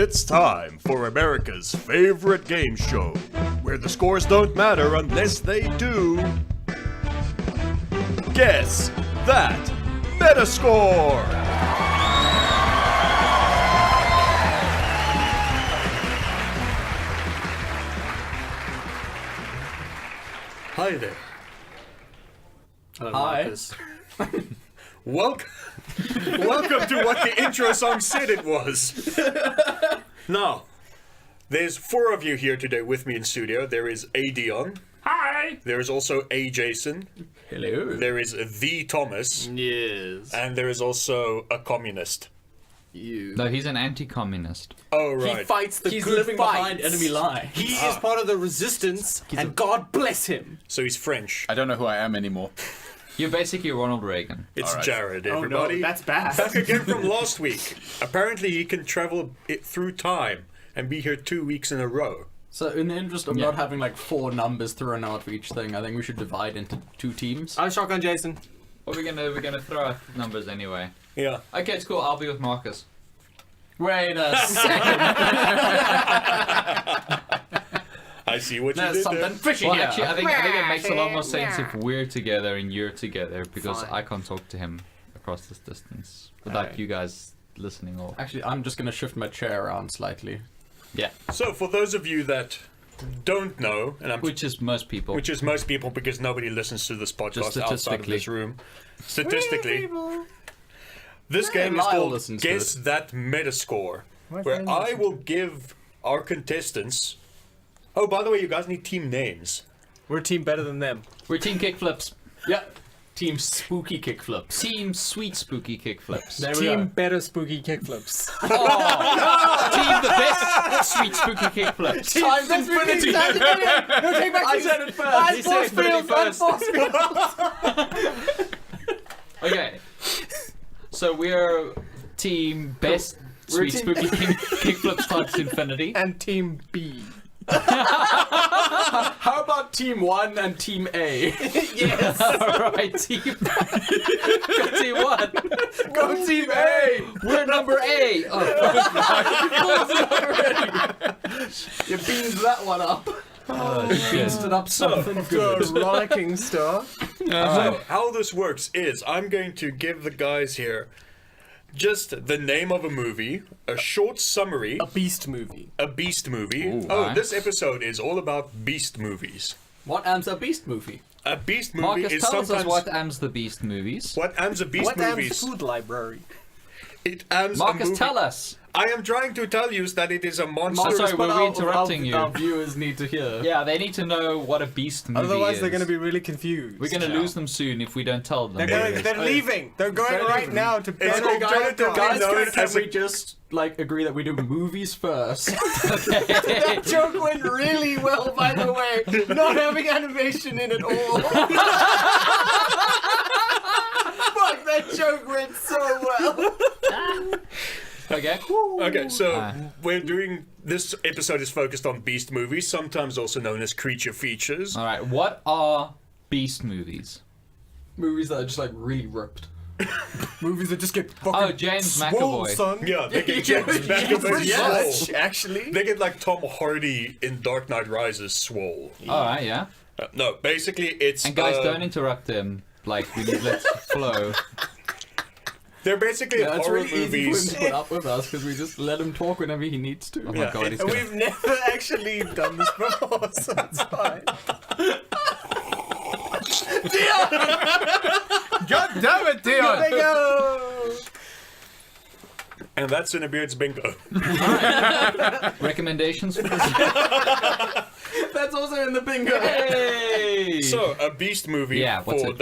It's time for America's favorite game show, where the scores don't matter unless they do. Guess That Metascore! Hi there. Hello, Hi. Marcus. Welcome to what the intro song said it was. Now, there's 4 of you here today with me in studio. There is A. Dion. Hi. There is also A. Jason. Hello. There is The Thomas. Yes. And there is also a communist. You. No, he's an anti-communist. Oh, He right. fights the He's good living fight. behind enemy lines. He is part of the resistance, and God bless him. So he's French. I don't know who I am anymore. You're basically Ronald Reagan. It's Alright. Jared, Oh everybody. no, that's bad. Back again from last week. Apparently he can travel it through time and be here 2 weeks in a row. So in the interest of not having like 4 numbers thrown out for each thing, I think we should divide into 2 teams. I'm Shotgun Jason. What are we gonna throw out numbers anyway. Yeah. Okay, it's cool. I'll be with Marcus. Wait a second. I see what you There's did something there. fishy Well, here. actually, I think it makes a lot more sense if we're together and you're together because Fine. I can't talk to him across this distance without Alright. you guys listening or. Actually, I'm just gonna shift my chair around slightly. Yeah, So for those of you that don't know, and which is most people. which is most people because nobody listens to this podcast outside of this room. Statistically, this game is Lyle called listens to Guess That Metascore, where I will give our contestants... Oh, by the way, you guys need team names. We're a team better than them. We're Team Kickflips. Yeah. Team Spooky Kickflips. Team Sweet Spooky Kickflips. There we Team go. better spooky kickflips. Team the best Sweet Spooky Kickflips. Times infinity. No, take back I said it first. He said it first. Okay. So we're Team Best Sweet team- Spooky Kickflips times infinity. And Team B. How about Team 1 and Team A? Alright, team. Go team 1. Go Team A! We're number A. Oh, You beamed that one up. Beamed it up something The good. rollicking star. So how this works is I'm going to give the guys here just the name of a movie, a short summary, A beast movie. a beast movie. Ooh, Oh, nice. this episode is all about beast movies. What am's a beast movie? A beast movie Marcus, is tell us sometimes what Am's the Beast movies. what Am's a beast What am's movies. food library? It Am's a Marcus, movie. tell us. I am trying to tell you that it is a monster. Marcus, sorry, But were we interrupting you? Our viewers need to hear. Yeah, they need to know what a Beast movie Otherwise, is. they're going to be really confused. We're gonna lose them soon if we don't tell them. They're leaving. They're going They're right leaving. now to bed. called Jonathan Guys, known can as we a- just like agree that we do movies first? That joke went really well, by the way. Not having animation in it all. Fuck, that joke went so well. Okay. Okay, so we're doing this episode is focused on beast movies, sometimes also known as creature features. Alright, what are Beast movies? Movies that are just like really ripped. Movies that just get fucking Oh, James swole, McAvoy. son. Yeah, they get James McAvoy Pretty swole. much, actually. They get like Tom Hardy in Dark Knight Rises swole. Alright, yeah. No, basically it's And guys, don't interrupt him. Like, we need let's flow. they're basically Yeah, it's horror really easy for him movies. to put up with us because we just let him talk whenever he needs to. Oh my god, he's And gonna... we've never actually done this before, so it's fine. God damn it, Dion! There we go. And that's CineBeards bingo. Recommendations for this? That's also in the bingo. Hey! So, a beast movie Yeah, what's for it?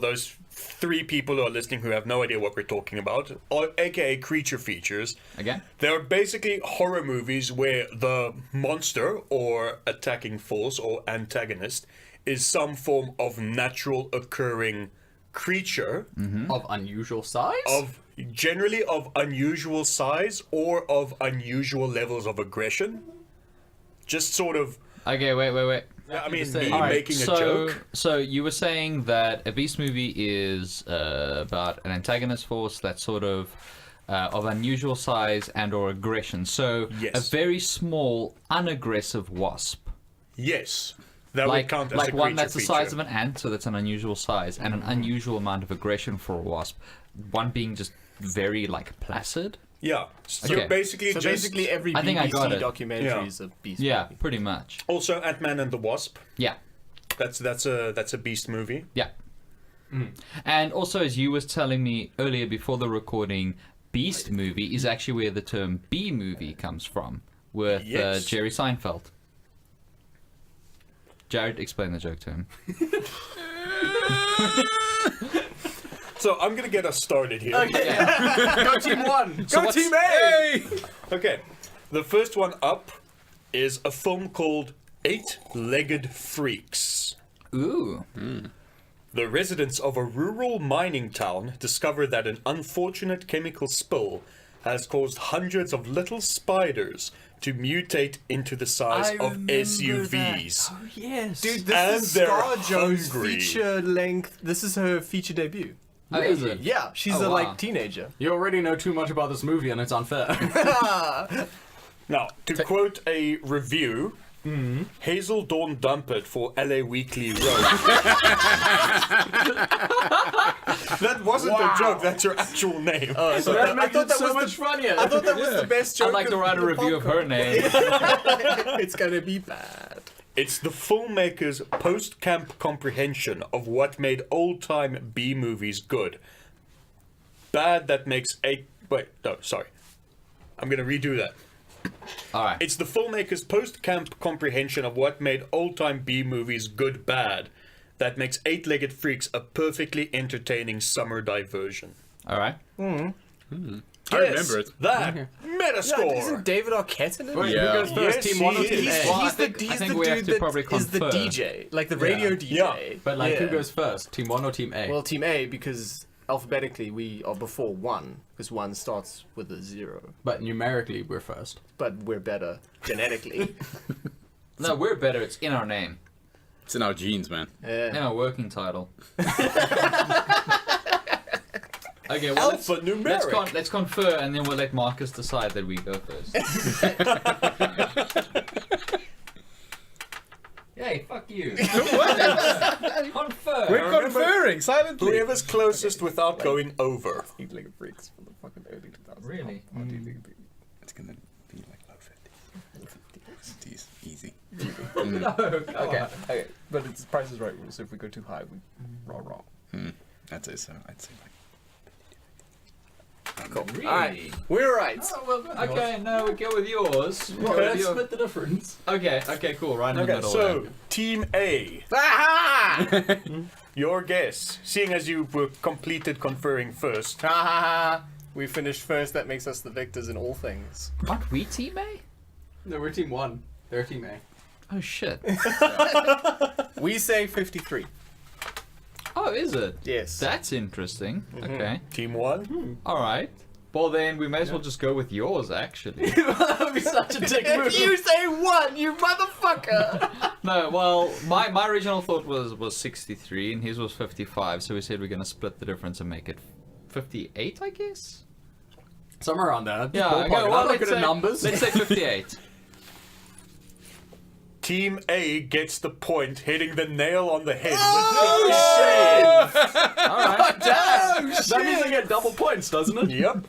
those 3 people who are listening who have no idea what we're talking about, or aka creature features. Again? They're basically horror movies where the monster or attacking force or antagonist is some form of natural occurring creature Of unusual size? of generally of unusual size or of unusual levels of aggression. Just sort of, Okay, wait. I mean, say- me Alright, making a so, joke. So you were saying that a Beast movie is about an antagonist force that sort of of unusual size and or aggression. So Yes. a very small, unaggressive wasp. Yes. That would count as a like one creature that's the feature. size of an ant, so that's an unusual size, and an unusual amount of aggression for a wasp. One being just very like placid. Yeah. So Okay. basically So just... basically, every I think I got BBC it. documentary Yeah. is a beast. Yeah, movie. pretty much. Also, Ant-Man and the Wasp. Yeah, That's a Beast movie. yeah. And also, as you was telling me earlier before the recording, Beast movie is actually where the term B movie comes from, with Yes. Jerry Seinfeld. Jared, explain the joke to him. So I'm gonna get us started here. Okay. Go team one. So Go what's- team A. Okay. The first one up is a film called Eight-Legged Freaks. Ooh. The residents of a rural mining town discover that an unfortunate chemical spill has caused hundreds of little spiders to mutate into the size of SUVs. Oh yes, dude. And This is they're ScarJo's hungry. feature length. This is her feature debut. Oh, is it? Yeah, she's Oh, a wow. like teenager. You already know too much about this movie, and it's unfair. Now, to quote a review, Hazel Dawn Dumpert for LA Weekly wrote. That wasn't a joke, that's her actual name. So that makes it so much funnier. I thought that was the best joke. I'd like to write a review of her name. It's gonna be bad. It's the filmmaker's post-camp comprehension of what made old-time B movies good. Bad that makes a... Wait, no, sorry. I'm gonna redo that. All right. It's the filmmaker's post-camp comprehension of what made old-time B movies good bad that makes Eight-Legged Freaks a perfectly entertaining summer diversion. All right. I remember it. That Yeah, Metascore. isn't David Arquette in it? Wait, Yeah. who goes first? Yes, Team one or he team is. A? Well, I he's think- the, I he's think the we have dude to that probably is the confer. DJ, like the radio DJ. Yeah. But like, who Yeah. goes first? Team one or team A? Well, team A, because alphabetically we are before one, because one starts with a 0. but numerically, we're first. But we're better genetically. No, we're better. It's in our name. It's in our genes, man. In Yeah. our working title. Okay, well, Alphanumeric. let's confer, and then we'll let Marcus decide that we go first. Hey, fuck you. Confer. We're conferring silently. Whoever's closest without going over. Eight-legged freaks from the fucking early 2000s. Really? It's gonna be like low 50s. Easy. Okay, but it's Price is Right rule, so if we go too high, we roll wrong. I'd say so. I'd say like. Cool. Really? Alright, we're right. Oh, well, okay, no, we go with yours. Go with Let's your- split the difference. Okay, cool, right in the Okay, middle. so then. Team A, Aha! your guess. Seeing as you were completed conferring first. Ha ha ha! We finished first, that makes us the victors in all things. Aren't we Team A? No, we're team one. They're team A. Oh shit. We say 53. Oh, is it? Yes. That's interesting. Okay. Team 1. All right. Well, then we may as well just go with yours, actually. That would be such a dick move. If you say 1, you motherfucker! No, well, my original thought was 63, and his was 55. So we said we're gonna split the difference and make it 58, I guess. Somewhere around there. Yeah. Ballpark. Okay, well, I'm not let's good say, at numbers. Let's say 58. Team A gets the point, hitting the nail on the head. All right. Damn! That means I get double points, doesn't it? Yep.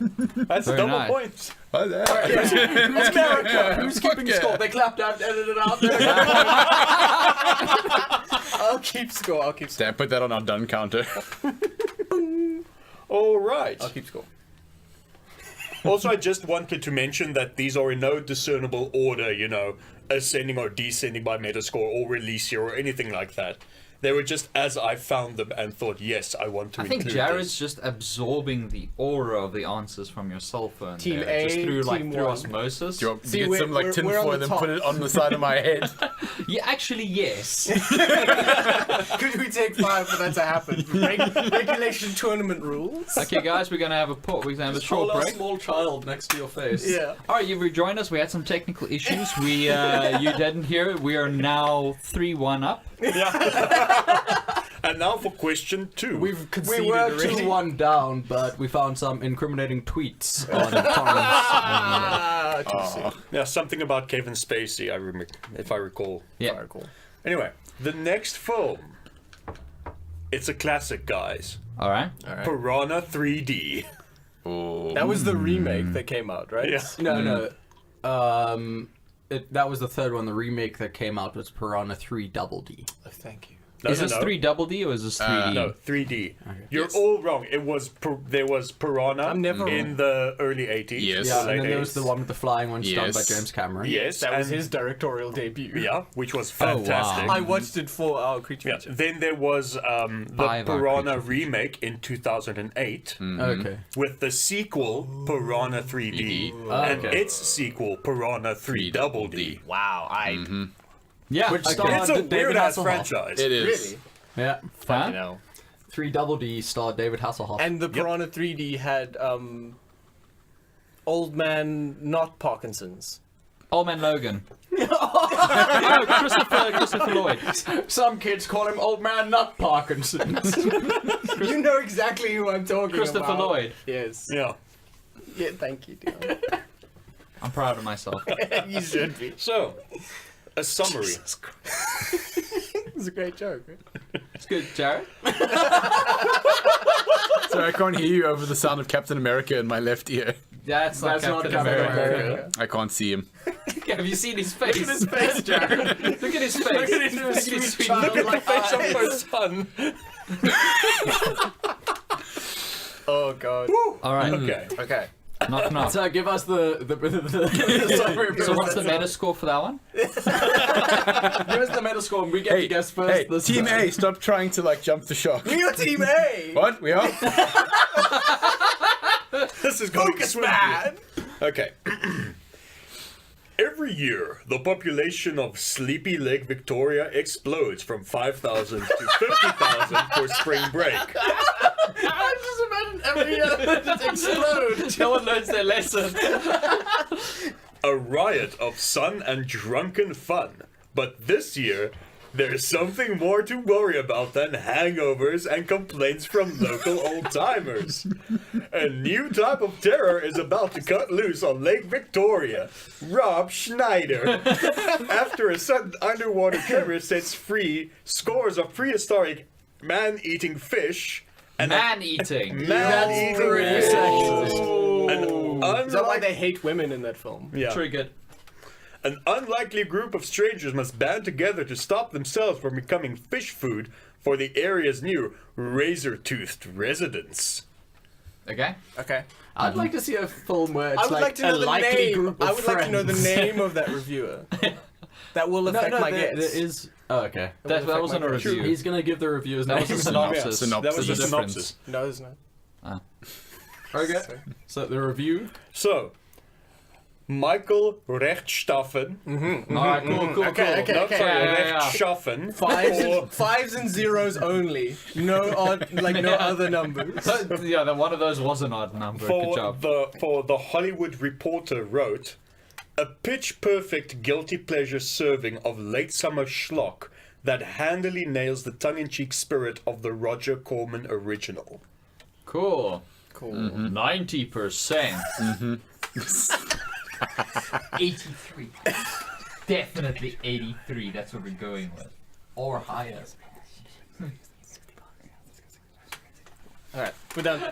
That's Very double nice. points. Who's character? Who's keeping score? They clapped out, edited it out. I'll keep score. Damn, put that on our done counter. All right. I'll keep score. Also, I just wanted to mention that these are in no discernible order, you know, ascending or descending by Metascore or release here or anything like that. They were just as I found them and thought, yes, I want to I think include Jared's this. just absorbing the aura of the answers from your cell phone. Team there, A, just through Team through 1. osmosis. Do you want me See, to get some like we're on tinfoil the and top. put it on the side of my head? Yeah, actually, yes. Could we take 5 for that to happen? Regulation tournament rules? Okay, guys, we're gonna have a we're gonna have a short Hold a break. small child next to your face. Yeah. All right, you've rejoined us. We had some technical issues. You didn't hear it. We are now 3-1 up. And now for question 2. We've conceded We were already. 2-1 down, but we found some incriminating tweets on torrents. Yeah, something about Kevin Spacey, if I recall. Yeah. Very cool. Anyway, the next film. It's a classic, guys. All right. Piranha 3D. Oh. That was the remake that came out, right? Yeah. No. That was the third one. The remake that came out was Piranha 3 Double D. Oh, thank you. Is this 3 double D or is this 3D? No, 3D. You're all wrong. It was there was Piranha I'm never in the early 80s. Yes. Yeah, late and then there was 80s. the one with the flying one done by Yes. James Cameron. Yes, That was and- his directorial debut. Yeah, which was wow. fantastic. I watched it for our creature. Yeah. Then there was the 5 hour Piranha creature remake in 2008 Okay. with the sequel Piranha 3D and okay. its sequel Piranha 3 Double D. Wow, Yeah. Which okay. starred It's a David weird ass Hasselhoff. franchise. It is. really? Yeah. Huh? You know. 3 Double D starred David Hasselhoff. And the Piranha 3D had old man not Parkinson's. Old Man Logan. No, Christopher Lloyd. some kids call him Old Man Nut Parkinson's. You know exactly who I'm talking Christopher about. Lloyd. Yes. Yeah. Yeah, thank you, Dion. I'm proud of myself. You should be. So, a summary. It's a great joke. It's good, Jared. So I can't hear you over the sound of Captain America in my left ear. That's not That's not Captain Captain America. America. I can't see him. Have you seen his face? Look at his face, Jared. Look at his face. Look at his sweet child. Look at the face of my son. Oh god. All right. Okay. Okay. Knock knock. So give us the summary. So what's the Metascore for that one? Give us the Metascore and we get to guess first. Hey, this Team time. A, stop trying to like jump the shark. We are Team A. What? We are? This is going Focus, smoothly. man. Okay. Every year, the population of Sleepy Lake, Victoria explodes from 5,000 to 50,000 for spring break. I just imagine every year just explode. No one learns their lesson. A riot of sun and drunken fun. But this year, there's something more to worry about than hangovers and complaints from local old-timers. A new type of terror is about to cut loose on Lake Victoria. Rob Schneider. After a sudden underwater tremor sets free scores of prehistoric man-eating fish and Man-eating. man-eating pretty fish. sexist. An Is that why unlike- they hate women in that film? Yeah. Triggered. An unlikely group of strangers must band together to stop themselves from becoming fish food for the area's new razor-toothed residents. Okay. Okay. I'd like to see a film where it's I would like to know a the likely name. group of I would like to know the friends. name of that reviewer. That will No, affect my there guess. is. Oh, okay. That wasn't a my guess. review. He's gonna give the reviews. That was a synopsis. synopsis. That was a There's a synopsis. No, there's not. Okay. So the review. So, Michael Rechtschaffen. All right, cool. Okay. No, sorry, Yeah. Rechtschaffen. Fives and zeros only. No odd, like no other numbers. Yeah, one of those was an odd number. Good job. For the Hollywood Reporter wrote, a pitch-perfect guilty pleasure serving of late summer schlock that handily nails the tongue-in-cheek spirit of the Roger Corman original. Cool. Cool. 90%. 83. Definitely 83. That's what we're going with. Or higher. All right, we're done.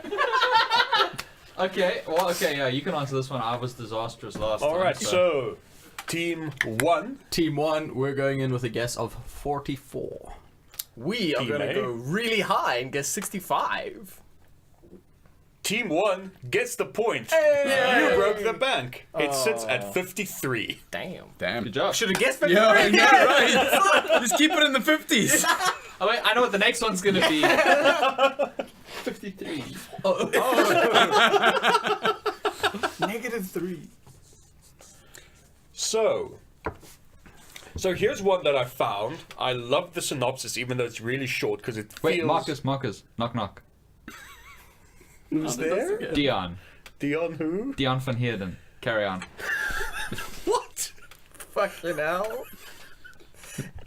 Okay, well, okay, yeah, you can answer this one. I was disastrous last time. All right, so Team 1. Team 1, we're going in with a guess of 44. We are Team going to A. go really high and guess 65. Team 1 gets the point. You broke the bank. It sits at 53. Damn. Damn. Good job. Should have guessed Yeah, I 53. know, right? Just keep it in the 50s. Oh, wait, I know what the next one's gonna be. 53. -3. So here's one that I found. I love the synopsis, even though it's really short, because it Wait, feels... Marcus. Knock, knock. Who's there? Dion Dion who? van Heerden. Carry on. What? Fucking hell.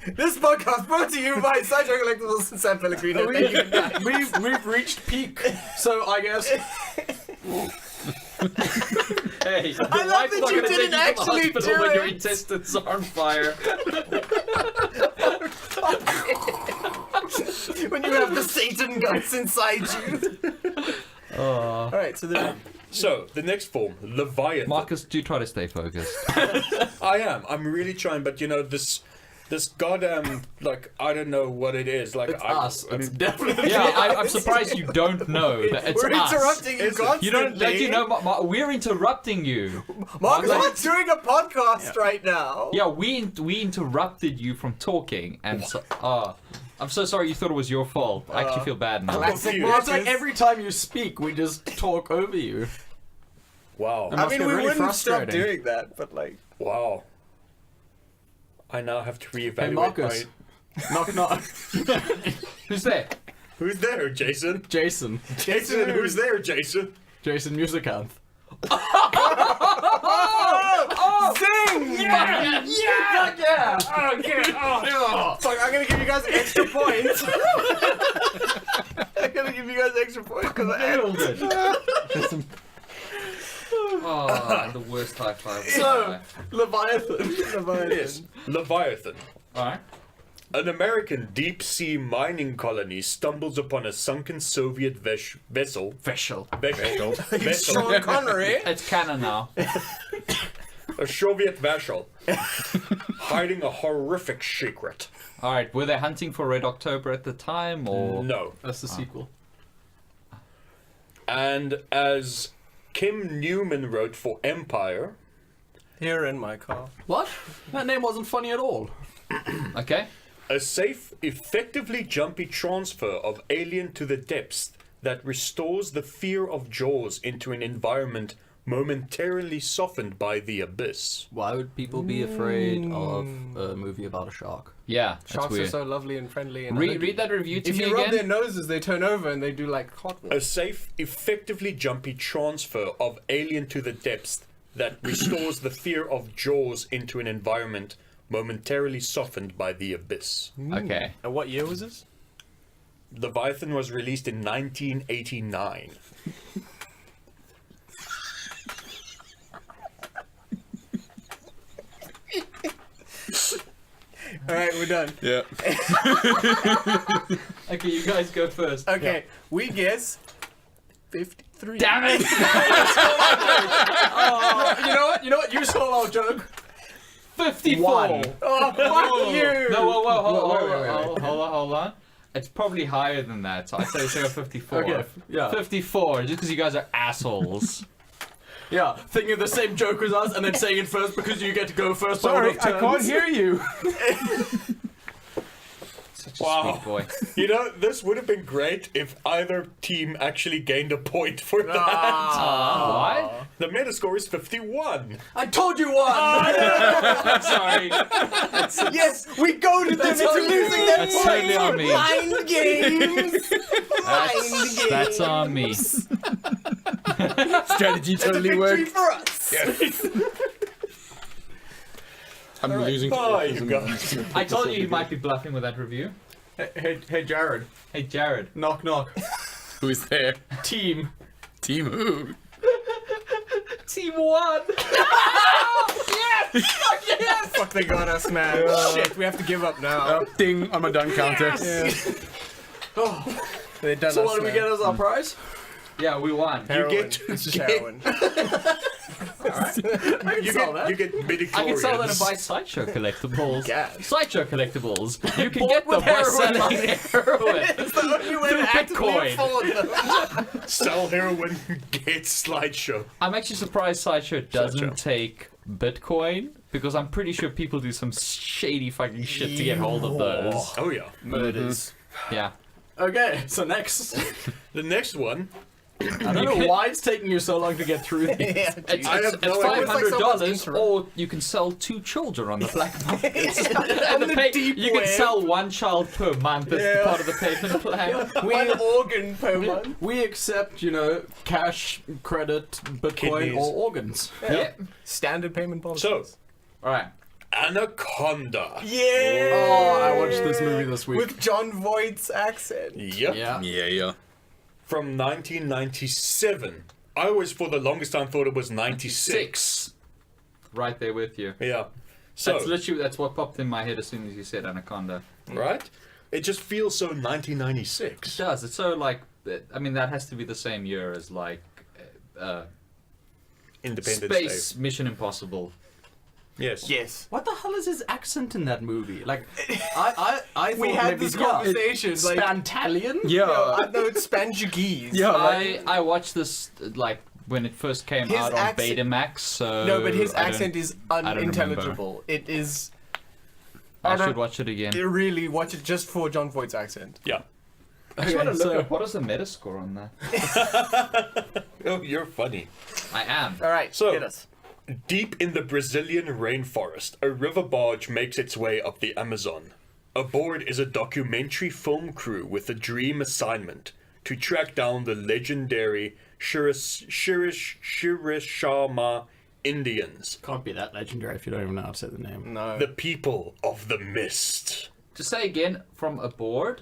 This podcast brought to you by Sideshow Collectibles and San Pellegrino. Thank you. We've reached peak, so I guess. Hey, I love that you didn't actually do when your it. intestines are on fire. When you have the Satan guts inside you. Alright, So, the next form, Leviathan. Marcus, do try to stay focused. I am. I'm really trying, but you know, this goddamn, like, I don't know what it is. Like, It's us. It's definitely Yeah, I'm surprised you don't know that it's we're us. interrupting you constantly. You don't you know? We're interrupting you. Mark, we're doing a podcast right now. Yeah, we interrupted you from talking, and so, I'm so sorry you thought it was your fault. I actually feel bad now. Classic Well, it's like Marcus. every time you speak, we just talk over you. Wow. It I must mean, be we really wouldn't stop frustrating. doing that, but like... Wow. I now have to reevaluate Hey, Marcus. Knock, knock. Who's there? Who's there, Jason? Jason. Jason, who's there, Jason? Jason Musicanth. Zing! Yeah! Yeah! Fuck, I'm gonna give you guys extra points. I'm gonna give you guys extra points because I Nailed it. Oh, the worst high five. So, Leviathan. Yes. Leviathan. Alright. An American deep-sea mining colony stumbles upon a sunken Soviet vessel. Vessel. Sean Connery. It's canon now. A Soviet vessel. Hiding a horrific secret. Alright, were they hunting for Red October at the time, or...? No. That's the sequel. And as Kim Newman wrote for Empire, Here in my car. What? That name wasn't funny at all. Okay. a safe, effectively jumpy transfer of Alien to the Depths that restores the fear of Jaws into an environment momentarily softened by the abyss. Why would people be afraid of a movie about a shark? Yeah, that's Sharks are weird. so lovely and friendly. And Read that review to if me you rub again. their noses, they turn over and they do like hot A water. safe, effectively jumpy transfer of Alien to the Depths that restores the fear of Jaws into an environment momentarily softened by the abyss. Okay. And what year was this? Leviathan was released in 1989. All right, we're done. Yeah. Okay, you guys go first. Okay, we guess 53. Damn it! You know what? You stole our joke. 54. One. Oh, fuck you! No, Wait. hold on. It's probably higher than that, so I say 54. Okay, yeah. 54, just because you guys are assholes. Yeah, thinking of the same joke as us and then saying it first because you get to go first. Sorry, I can't hear you. Such a Wow. sweet boy. You know, this would have been great if either team actually gained a point for that. What? The Metascore is 51. I told you one. I'm sorry. Yes, we goaded them into losing their That's totally on me. mind games. Mind games. That's on me. Strategy It's a totally victory worked. for us. I'm losing. Bye, you guys. I told you might be bluffing with that review. Hey, Jared. Hey, Jared. Knock, knock. Who's there? Team. Team who? Team 1! Fuck, they got us, man. Shit, we have to give up now. Oh, ding on my done counter. They done So us, what do we man. get as our prize? Yeah, we won. You Heroin. get to It's just get- heroin. You get midichlorians. I can sell that and buy Sideshow collectibles. Gas. Sideshow collectibles. You can Bought get them with by heroin selling heroin. It's the only way Through to actively Bitcoin. afford them. Sell heroin, get slideshow. I'm actually surprised Sideshow doesn't Sideshow. take Bitcoin, because I'm pretty sure people do some shady fucking shit to get hold of those. Oh yeah. Murders. Yeah. Okay, so next. The next one. I don't know why it's taking you so long to get through these. Yeah, It's, I it's, have it's no idea. It's like someone's $500, interrupt. or you can sell 2 children on the black market. On And the deep you can web. sell 1 child per month as Yeah. part of the payment plan. One organ per month. We accept, cash, credit, Bitcoin, Kidneys. or organs. Yeah. Standard payment policy. So, Alright. Anaconda. Yeah! Oh, I watched this movie this week. With John Voight's accent. Yep. Yeah. Yeah. From 1997. I always, for the longest time, thought it was 96. Right there with you. Yeah. So, That's what popped in my head as soon as you said Anaconda. right? It just feels so It 1996. does. It's so like, I mean, that has to be the same year as like Independence Space Day. Mission Impossible. Yes. Yes. What the hell is his accent in that movie? Like, I thought We had maybe this conversation. Like, Spantalian? Yeah. I know it's Spanjagese. Yeah, like, I watched this like when it first came His out on accent- Betamax. So No, but his I don't- accent is don't unintelligible. It is. I don't- should watch it again. Really watch it just for John Voight's accent. Yeah. I just want to so- look up what is the Metascore on that. Oh, you're funny. I am. All right, So- hit us. Deep in the Brazilian rainforest, a river barge makes its way up the Amazon. Aboard is a documentary film crew with a dream assignment to track down the legendary Shirishama Indians, Can't be that legendary if you don't even know how to say the name. No. the people of the mist. To say again, from aboard?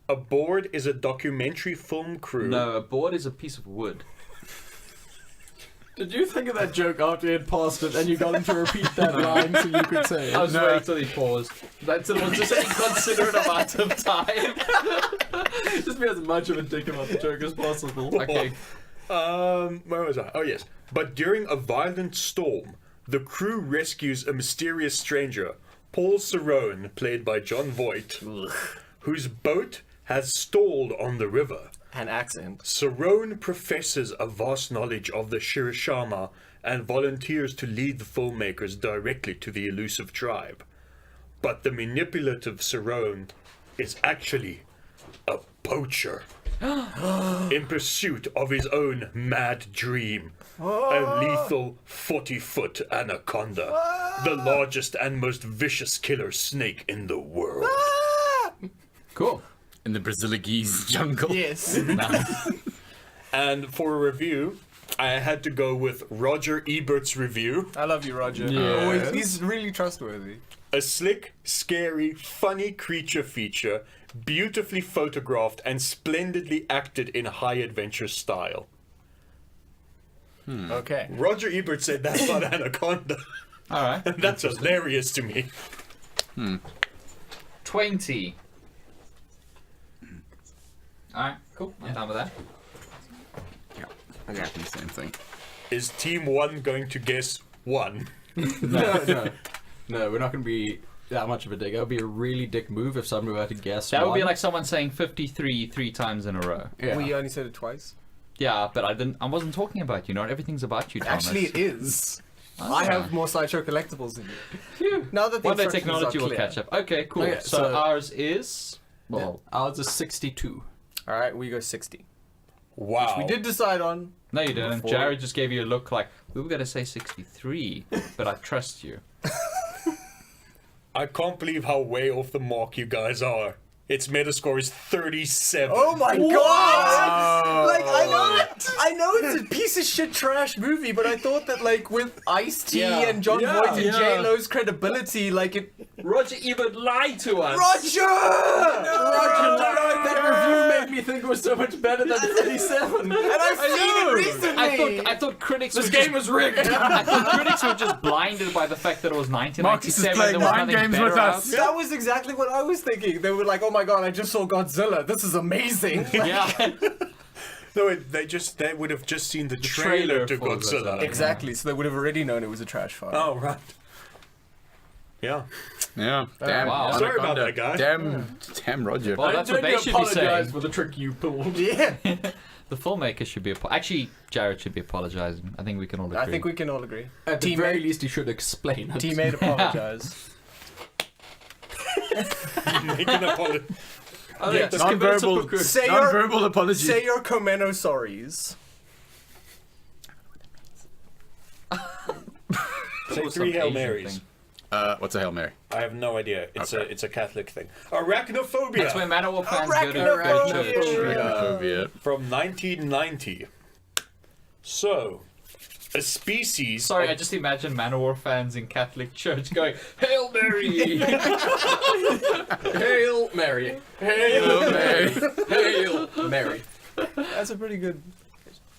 Aboard is a documentary film crew. No, a board is a piece of wood. Did you think of that joke after you had paused it and you got him to repeat that line so you could say it? I was waiting till he paused. That's it was just an inconsiderate amount of time. Just be as much of a dick about the joke as possible. Okay. Where was I? Oh, yes. But during a violent storm, the crew rescues a mysterious stranger, Paul Cerrone, played by John Voight, whose boat has stalled on the river. An accent. Cerrone professes a vast knowledge of the Shirishama and volunteers to lead the filmmakers directly to the elusive tribe. But the manipulative Cerrone is actually a poacher in pursuit of his own mad dream. A lethal 40-foot anaconda, the largest and most vicious killer snake in the world. Cool. in the Brazilianese jungle. Yes. And for a review, I had to go with Roger Ebert's review. I love you, Roger. Yeah. Always, he's really trustworthy. A slick, scary, funny creature feature, beautifully photographed and splendidly acted in high adventure style. Okay. Roger Ebert said that's not Anaconda. All right. That's hilarious to me. 20. All right, cool. I'm done with that. Yeah, exactly the same thing. Is Team 1 going to guess 1? No, we're not going to be that much of a dick. It would be a really dick move if somebody were to guess. That would be one. like someone saying 53 3 times in a row. Yeah. We only said it twice. Yeah, but I wasn't talking about you. Not everything's about you, Thomas. Actually, it is. Ah. I have more Sideshow collectibles than you. Now that the One day instructions technology are will clear. catch up. Okay, cool. Okay, so, so- ours is well, Ours is 62. All right, we go 60. Wow. We did decide on. no, you didn't. Before- Jared just gave you a look like we were gonna say 63, but I trust you. I can't believe how way off the mark you guys are. Its Metascore is 37. Oh my god! Like I know it's a piece of shit trash movie, but I thought that like with Ice-T Yeah. and John Yeah. Voight and Yeah. J-Lo's credibility, like it. Roger Ebert lied to us. Roger! That review made me think it was so much better than 37. And I've seen it recently. I thought critics This were game just, was rigged. I thought critics were just blinded by the fact that it was Marcus is 1997. playing There was mind nothing games better with us. out. That was exactly what I was thinking. They were like, "Oh my god, I just saw Godzilla. This is amazing." Like, Yeah. No, they would have just seen the trailer to for Godzilla. Godzilla. exactly. So they would have already known it was a trash file. Oh, right. Yeah. Yeah. Damn. wow. Sorry about Anaconda. that, guy. Damn, Roger. Well, that's what they should be saying. for the trick you pulled. Yeah. The filmmaker should be actually Jared should be apologizing. I think we can all agree. I think we can all agree. At the Teammate- very least, he should explain it. Teammate, apologize. Make an apology. I Yeah. think just convince a Non-verbal, hypocrite. Say non-verbal apology. Say your Komeno sorries. Say Or 3 some Hail Asian Marys. thing. What's a Hail Mary? I have no idea. It's Okay. it's a Catholic thing. Arachnophobia. That's where Manowar fans go to Arachnophobia. church. Arachnophobia. From 1990. So, A species. Sorry, of- I just imagine Manowar fans in Catholic Church going, Hail Mary! Hail Mary. Hail Mary. Hail Mary. That's a pretty good.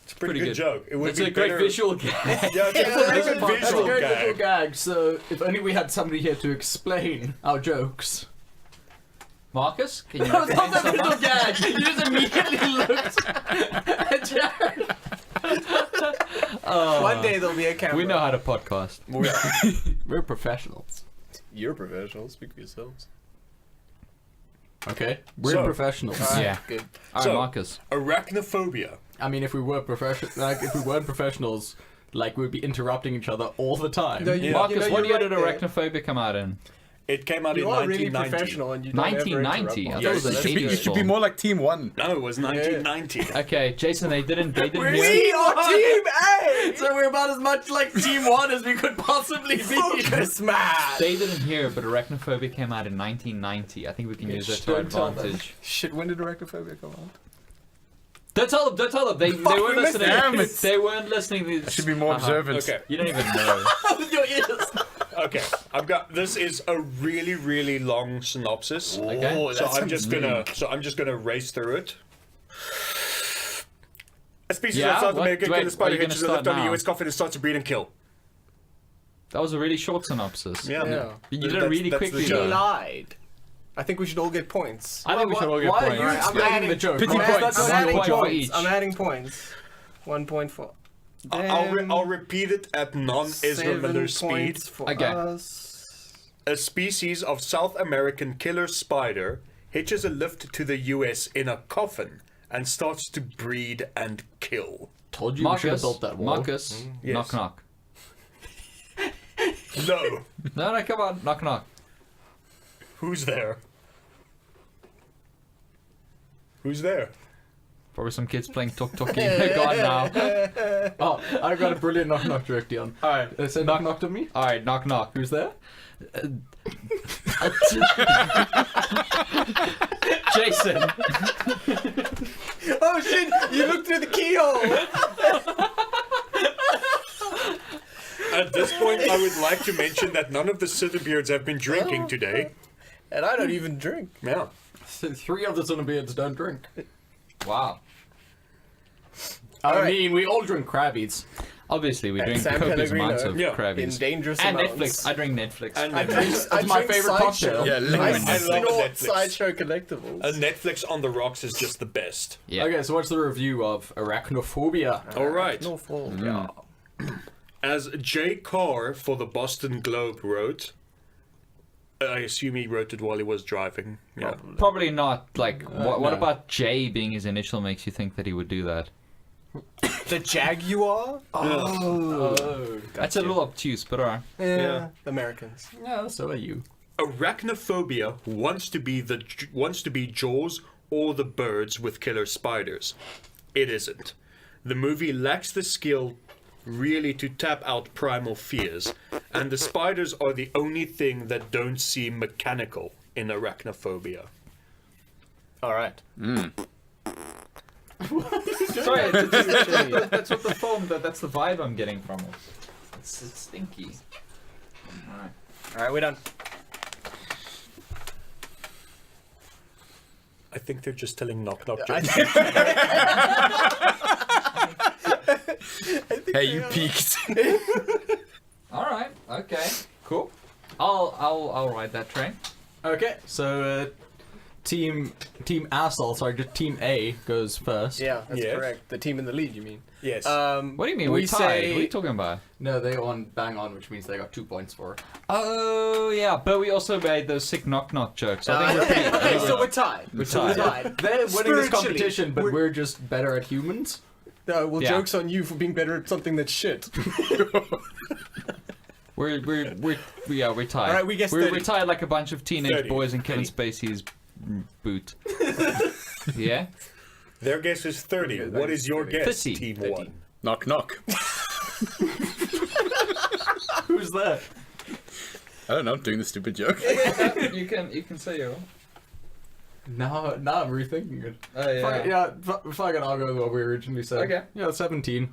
It's a pretty good joke. It would It's be a great better- visual gag. Yeah, it's a pretty good That's a visual great little gag. gag. So if only we had somebody here to explain our jokes. Marcus, can you That was recommend not a someone? little gag. You just immediately looked at Jared. One day there'll be a camera. We know how to podcast. We're professionals. You're professional. Speak for yourselves. Okay. We're So- professionals. Yeah. Good. Alright, So- Marcus. Arachnophobia. I mean, if we were if we weren't professionals, like we'd be interrupting each other all the time. No, you- Marcus, what you're year did right there. Arachnophobia come out in? It came out You in are really 1990. professional and you don't ever 1990? interrupt I me. thought it was Yes, an it should be- 80s You should be film. more like Team 1. No, it was 1990. Okay, Jason, they didn't hear. We are Team A! So we're about as much like Team 1 as we could possibly be. Focus, man! They didn't hear, but Arachnophobia came out in 1990. I think we can use that to our Don't tell them. advantage. Shit, when did Arachnophobia come out? Don't tell them. Don't tell them. They weren't we missed listening. Damn it. They weren't listening. I should be more observant. Okay, You don't even know. With your ears. okay. I've got. This is a really, really long synopsis. Okay. So I'm just gonna race through it. A species Yeah? of South What? America Wait, killer spider are you gonna hitches a start lift on the now? U.S. coffin and starts to breed and kill. That was a really short synopsis. Yeah. You did it That's- really that's quickly the You though. joke. lied. I think we should all get points. I think we should all get Why points. are you I'm explaining adding- the joke? Pity Why is points. that I'm so adding point for points. each. I'm adding points. 1 point for. I'll repeat it at non-Ezra 7 Miller speed. points for Okay. us. A species of South American killer spider hitches a lift to the U.S. in a coffin and starts to breed and kill. Told you we should have Marcus, built that wall. Marcus, Yes. knock knock. No. No, come on, knock knock. Who's there? Who's there? Probably some kids playing tuk tuki in the garden now. Oh, I got a brilliant knock knock joke, Dion. Alright, They said knock knock to me. alright, knock knock. Who's there? Jason. Oh shit! You looked through the keyhole! At this point, I would like to mention that none of the CineBeards have been drinking today. And I don't even drink. Yeah. 3 of the CineBeards don't drink. Wow. I Alright. mean, we all drink Crabbies. Obviously, we And drink San copious Pellegrino. amounts of Yeah. In Crabbies. dangerous And amounts. Netflix. I drink Netflix. And I drink, Netflix. I That's my drink favorite Sideshow. cocktail. Yeah, I liquid. I love snort Netflix. Sideshow collectibles. A Netflix on the rocks is just the best. Yeah. Okay, so what's the review of Arachnophobia? All right. No fault. As Jay Carr for the Boston Globe wrote, I assume he wrote it while he was driving. Yeah. Probably not. Like, what no. about J being his initial makes you think that he would do that? The Jaguar? Oh, That's a little obtuse, but alright. Yeah. Americans. yeah, so are you. Arachnophobia wants to be Jaws or the birds with killer spiders. It isn't. The movie lacks the skill really to tap out primal fears, and the spiders are the only thing that don't seem mechanical in Arachnophobia. Alright. Sorry, that's what the film. That's the vibe I'm getting from it. It's stinky. Alright. Alright, we're done. I think they're just telling knock-knock I jokes. Hey, you peaked. All right. Okay. Cool. I'll ride that train. Okay, so team Asshole, sorry, just Team A goes first. Yeah, that's Yes. correct. The team in the lead, you mean? Yes. What do you mean? We We're tied. say- What are you talking about? No, they on bang on, which means they got 2 points for it. Oh yeah, but we also made those sick knock knock jokes. I think we're Okay, pretty. okay, so we're tied. We're So tied. They're winning this Spiritually, competition, but we're just better at humans. Well, Yeah. joke's on you for being better at something that's shit. We're tied. Alright, we guess we're 30. tied like a bunch of teenage 30. boys in Kevin Spacey's boot. Yeah. Their guess is 30. What is your guess, 50. Team 50. 1? Knock, knock. Who's that? I don't know, doing the stupid joke. you can say your. Now I'm rethinking it. Oh Fuck it, yeah, fuck it, I'll go with what we originally said. Okay. Yeah, 17.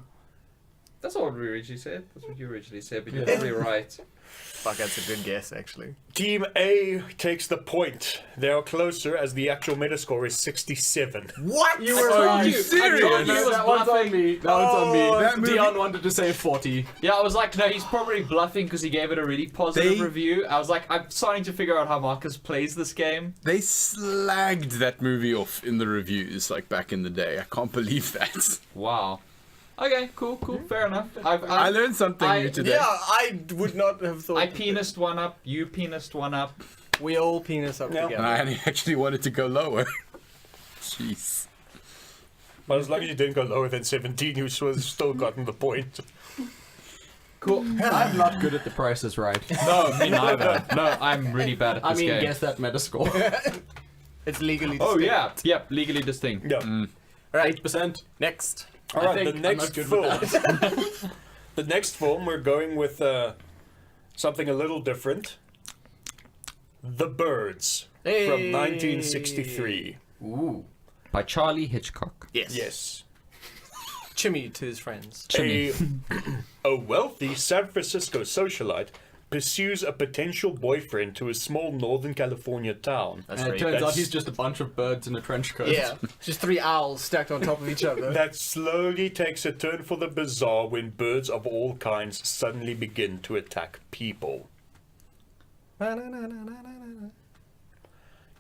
That's not what we originally said. That's what you originally said, but you're probably right. Fuck, that's a good guess, actually. Team A takes the point. They are closer as the actual Metascore is 67. What? You were Are you right. serious? That one's on me. That one's on me. That movie- Dion wanted to say 40. Yeah, I was like, no, he's probably bluffing because he gave it a really positive They- review. I was like, I'm starting to figure out how Marcus plays this game. They slagged that movie off in the reviews, like back in the day. I can't believe that. Wow. Okay, cool, fair enough. I learned something new today. Yeah, I would not have thought. I penised one up, you penised one up. We all penis up Yeah. together. And I actually wanted to go lower. Jeez. But as long as you didn't go lower than 17, you would have still gotten the point. Cool. I'm not good at the prices right. No, me neither. No, I'm really bad at this I mean, game. guess that Metascore. It's legally Oh distinct. yeah, yep, legally distinct. Yeah. Right. 8%. Next. All I right, think the I'm next not good film. with The next film, we're going with something a little different. The Birds from Hey. 1963. Ooh. By Charlie Hitchcock. Yes. Yes. Chimmy to his friends. A wealthy San Francisco socialite pursues a potential boyfriend to a small Northern California town. That's And it right. turns out That's- he's just a bunch of birds in a trench coat. Yeah. Just 3 owls stacked on top of each other. That slowly takes a turn for the bizarre when birds of all kinds suddenly begin to attack people.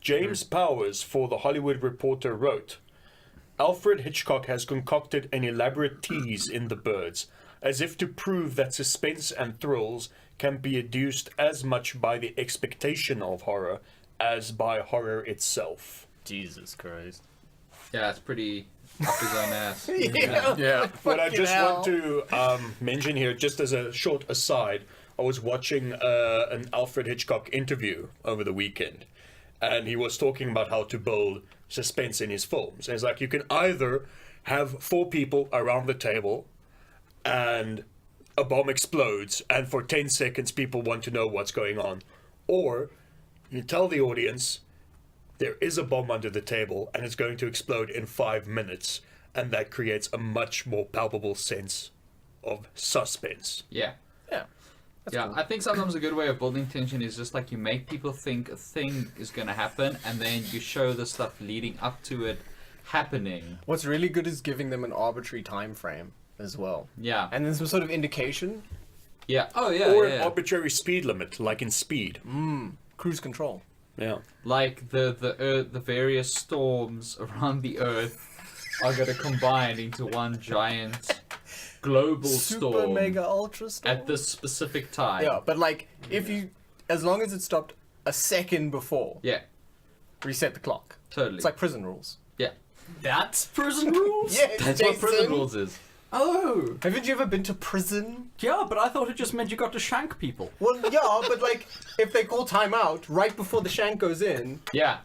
James Powers for The Hollywood Reporter wrote, Alfred Hitchcock has concocted an elaborate tease in The Birds, as if to prove that suspense and thrills can be adduced as much by the expectation of horror as by horror itself. Jesus Christ. Yeah, it's pretty up his own ass. Yeah. What I Fucking just hell. want to mention here, just as a short aside, I was watching an Alfred Hitchcock interview over the weekend, and he was talking about how to build suspense in his films. And it's like, you can either have 4 people around the table and a bomb explodes, and for 10 seconds people want to know what's going on, or you tell the audience there is a bomb under the table and it's going to explode in 5 minutes, and that creates a much more palpable sense of suspense. Yeah. Yeah. Yeah, I think sometimes a good way of building tension is just like you make people think a thing is going to happen, and then you show the stuff leading up to it happening. What's really good is giving them an arbitrary time frame as well. Yeah. And then some sort of indication. Yeah. Oh, yeah. Or yeah. an arbitrary speed limit, like in Speed. Cruise control. Yeah. Like the various storms around the Earth are going to combine into one giant global Super storm mega ultra storm. at this specific time. Yeah, but like, if you, as long as it stopped a second before, Yeah, reset the clock. totally. It's like prison rules. yeah, That's prison rules? Yeah, that's what prison rules is. Oh. Haven't you ever been to prison? Yeah, but I thought it just meant you got to shank people. Well, yeah, but like, if they call time out right before the shank goes in. Yeah,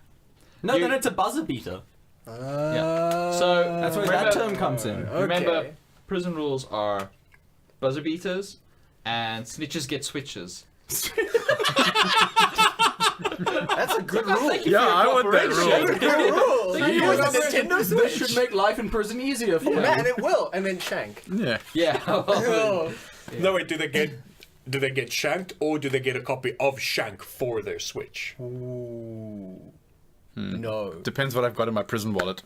No, You- then it's a buzzer beater. yeah. So That's where remember, that term comes in. Remember, prison rules are buzzer beaters, and snitches get switches. That's a good rule. Yeah, I want that That's a rule. good rule. Thank You you. use a Nintendo This Switch. should make life in prison easier for Man, you. it will. And then shank. Yeah. Yeah. Oh. No, wait, do they get shanked, or do they get a copy of Shank for their Switch? Ooh. No. Depends what I've got in my prison wallet.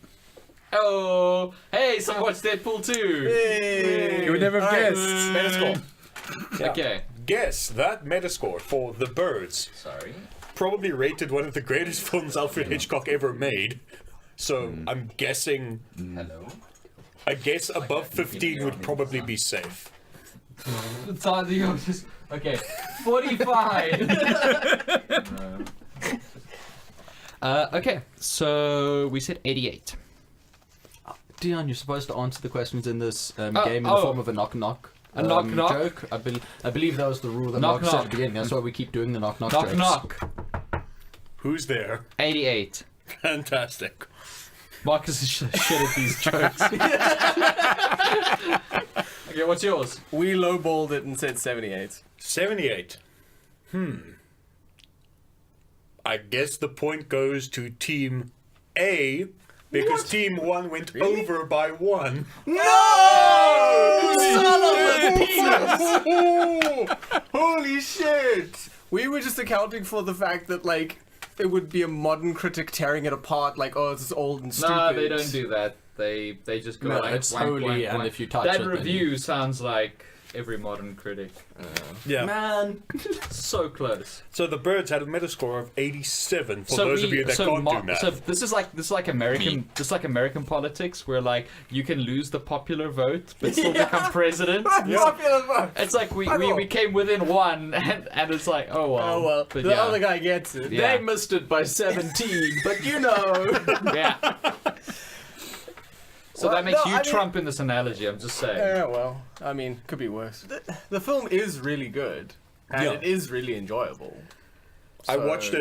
Oh, hey, someone watched Deadpool 2. Hey. You would never have Alright, guessed. Metascore. Okay. Guess that Metascore for The Birds. Sorry. Probably rated one of the greatest films Alfred Hitchcock ever made. So I'm guessing Hello. a guess above 15 would probably be safe. It's on the just okay. 45. Okay, so we said 88. Dion, you're supposed to answer the questions in this game Oh, in the oh. form of a knock-knock. A knock-knock? joke. I believe that was the rule that Knock, Mark said at knock. the beginning. That's why we keep doing the knock-knock Knock jokes. knock. Who's there? 88. Fantastic. Marcus is shit at these jokes. Okay, what's yours? We lowballed it and said 78. 78. I guess the point goes to Team A, because Team 1 went over by 1. No! Holy shit! We were just accounting for the fact that, like, it would be a modern critic tearing it apart, like, oh, this is old and stupid. Nah, they don't do that. They just go No, like it's wank, holy, wank, and wank. if you touch that it, then review sounds like every modern critic. Yeah. Man. So close. So the Birds had a Metascore of 87 for those of you that can't do math. So this is like American, just like American politics, where like you can lose the popular vote but still become president. Popular vote. It's like we came within one, and it's like oh well. Oh well, But the yeah. other guy gets it. Yeah. They missed it by 17, but you know. Yeah. So Well, that makes no, you I mean- Trump in this analogy. I'm just saying. Yeah, well, I mean, could be worse. The film is really good, and Yeah. it is really enjoyable. I So- watched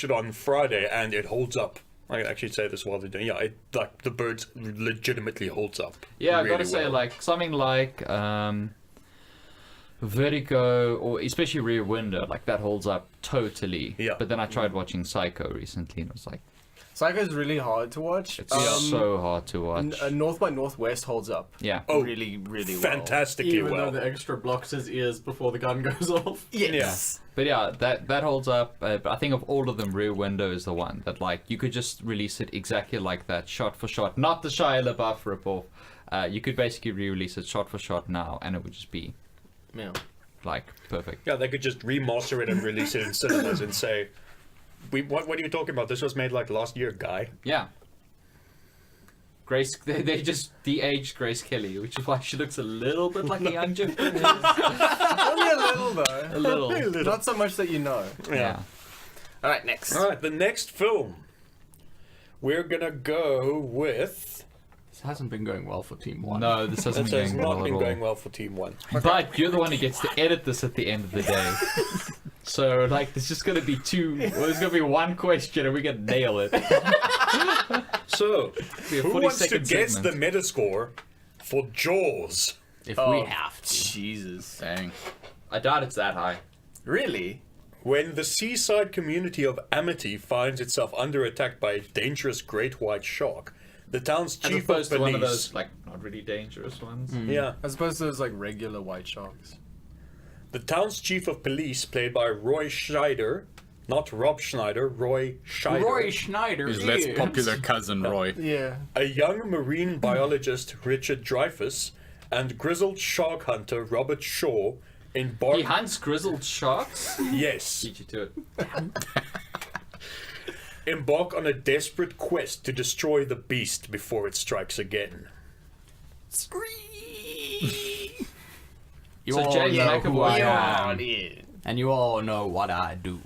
it on Friday, and it holds up. I can actually say this while they're doing. Yeah, like the Birds legitimately holds up. Yeah, I really gotta say, well. like something like Vertigo or especially Rear Window, like that holds up totally. Yeah. But then I tried watching Psycho recently, and it was like Psycho is really hard to watch. it's so hard to watch. North by Northwest holds up. Yeah. Oh, really, really well. fantastically Even well. though the extra blocks his ears before the gun goes off. Yes. But yeah, that holds up. But I think of all of them, Rear Window is the one that like you could just release it exactly like that, shot for shot, not the Shia LaBeouf ripoff. You could basically re-release it shot for shot now, and it would just be Yeah. like perfect. Yeah, they could just remaster it and release it in cinemas and say, what are you talking about? This was made like last year, guy. Yeah. Grace, they just de-aged Grace Kelly, which is why she looks a little bit like a young Jim. Only a little though. A little. Not so much that you know. Yeah. All right, next. All right, the next film. We're gonna go with. This hasn't been going well for Team 1. No, this hasn't This been has going not well been at going all. well for Team One. But you're the one who gets to edit this at the end of the day. So, like, there's just gonna be there's gonna be one question and we can nail it. So, Be a who wants to 40-second guess the segment. Metascore for Jaws? If Oh, we have to. Jesus. Dang. I doubt it's that high. Really? When the seaside community of Amity finds itself under attack by a dangerous great white shark, the town's As chief of opposed to one of police. those, like, not really dangerous ones. Yeah. As opposed to those like regular white sharks. The town's chief of police, played by Roy Scheider, not Rob Schneider, Roy Scheider. Roy Schneider. His less is. popular cousin, Roy. Yeah. A young marine biologist, Richard Dreyfuss, and grizzled shark hunter, Robert Shaw, embark. He hunts grizzled sharks? Yes. Beat you to it. Embark on a desperate quest to destroy the beast before it strikes again. You So all James know McAvoy- who I Yeah. am, and you all know what I do.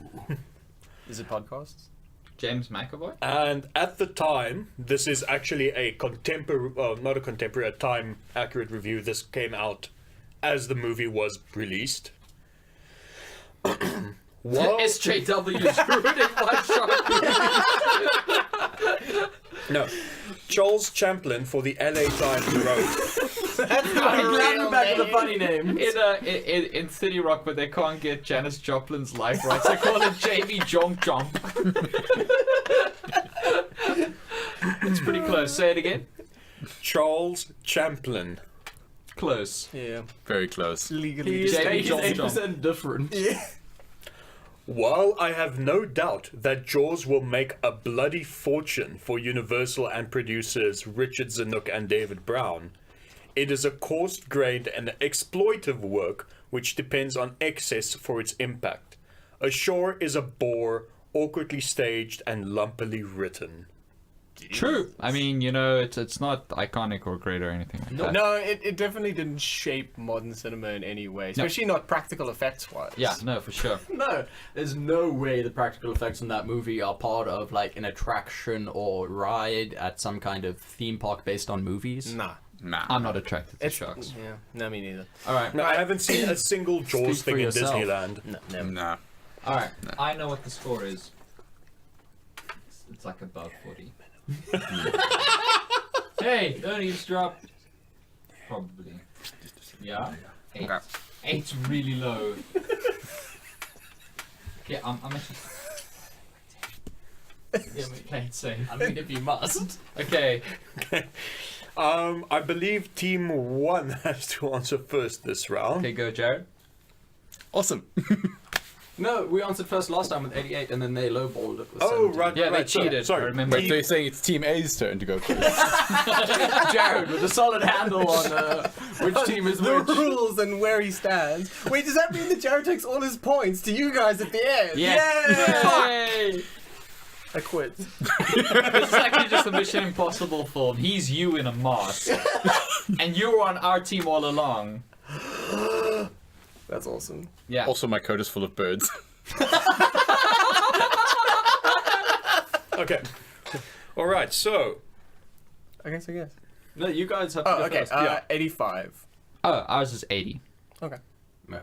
Is it podcasts? James McAvoy? And at the time, this is actually a contemporary, not a contemporary, a time accurate review. This came out as the movie was released. While, SJW's ruining my shark. no, Charles Champlin for the LA Times wrote, I'm glad we're back with a funny name. In City Rock, but they can't get Janis Joplin's life rights. They call it Jamie Jomp Jomp. It's pretty close. Say it again. Charles Champlin. Close. Yeah. Very close. Legally. He's Jamie 8% different. While I have no doubt that Jaws will make a bloody fortune for Universal and producers Richard Zanuck and David Brown, it is a coarse-grained and exploitive work which depends on excess for its impact. Ashore is a bore, awkwardly staged and lumpily written. True. I mean, you know, it's not iconic or great or anything like that. No, it definitely didn't shape modern cinema in any way, especially not practical effects wise. Yeah, no, for sure. No, there's no way the practical effects in that movie are part of like an attraction or ride at some kind of theme park based on movies. Nah. Nah. I'm not attracted to sharks. Yeah. No, me neither. All right. No, I haven't seen a single Jaws Speak for thing in yourself. Disneyland. No, never. Nah. All right. I know what the score is. It's like above 40. Hey, Ernie's dropped. Probably. Yeah? 8. Okay. 8's really low. Okay, I'm actually... Yeah, play it safe. I mean, if you must. Okay. I believe Team 1 has to answer first this round. Okay, go, Jared. Awesome. No, we answered first last time with 88, and then they lowballed it with Oh, 70. right. Yeah, they right, sorry, cheated. Sorry. I remember. Wait, so you're saying it's Team A's turn to go first? Jared with a solid handle on which team is The which. rules and where he stands. Wait, does that mean that Jared takes all his points to you guys at the end? Yay! I quit. This is actually just a Mission Impossible film. He's you in a mask. And you were on our team all along. That's awesome. Yeah. Also, my coat is full of birds. Okay. All right. So I guess. No, you guys have to Oh, go okay. first. 85. Oh, ours is 80. Okay. Yeah.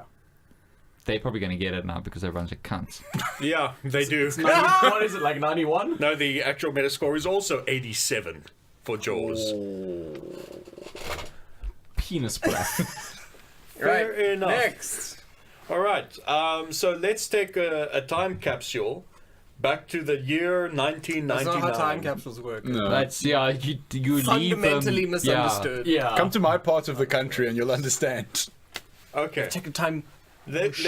They're probably going to get it now because everyone's a cunt. yeah, they do. What is it, like 91? No, the actual Metascore is also 87 for Jaws. Penis breath. Fair enough. Next. All right. So let's take a time capsule back to the year 1999. That's not how time capsules work. No. That's, yeah, you leave Fundamentally them. misunderstood. Yeah. Come to my part of the country and you'll understand. Okay. Take a time. Let's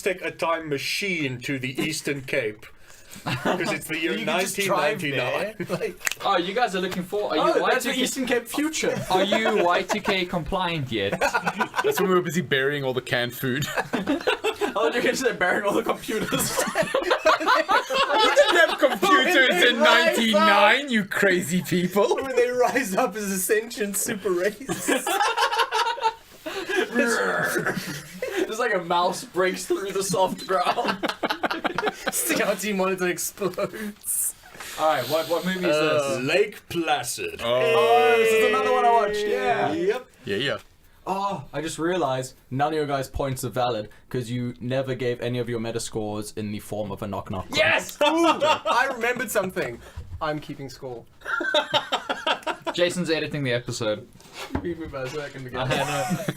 take a time machine to the Eastern Cape because it's the year You can just drive 1999. there. Like, Oh, you guys are looking for. Are you Oh, that's the Y2K? Eastern Cape future. Are you Y2K compliant yet? That's when we were busy burying all the canned food. Oh, you're going to say burying all the computers. We didn't have computers in Right, 99, you crazy people. when they rise up as a sentient super race. Just like a mouse breaks through the soft ground. See how Team Monitor explodes. Alright, what movie is this? Lake Placid. Oh, this is another one I watched. Yeah. Yep. Yeah. Oh, I just realized none of your guys' points are valid because you never gave any of your metascores in the form of a knock-knock. Yes! Ooh, I remembered something. I'm keeping score. Jason's editing the episode. Beat me by a second I again. had a...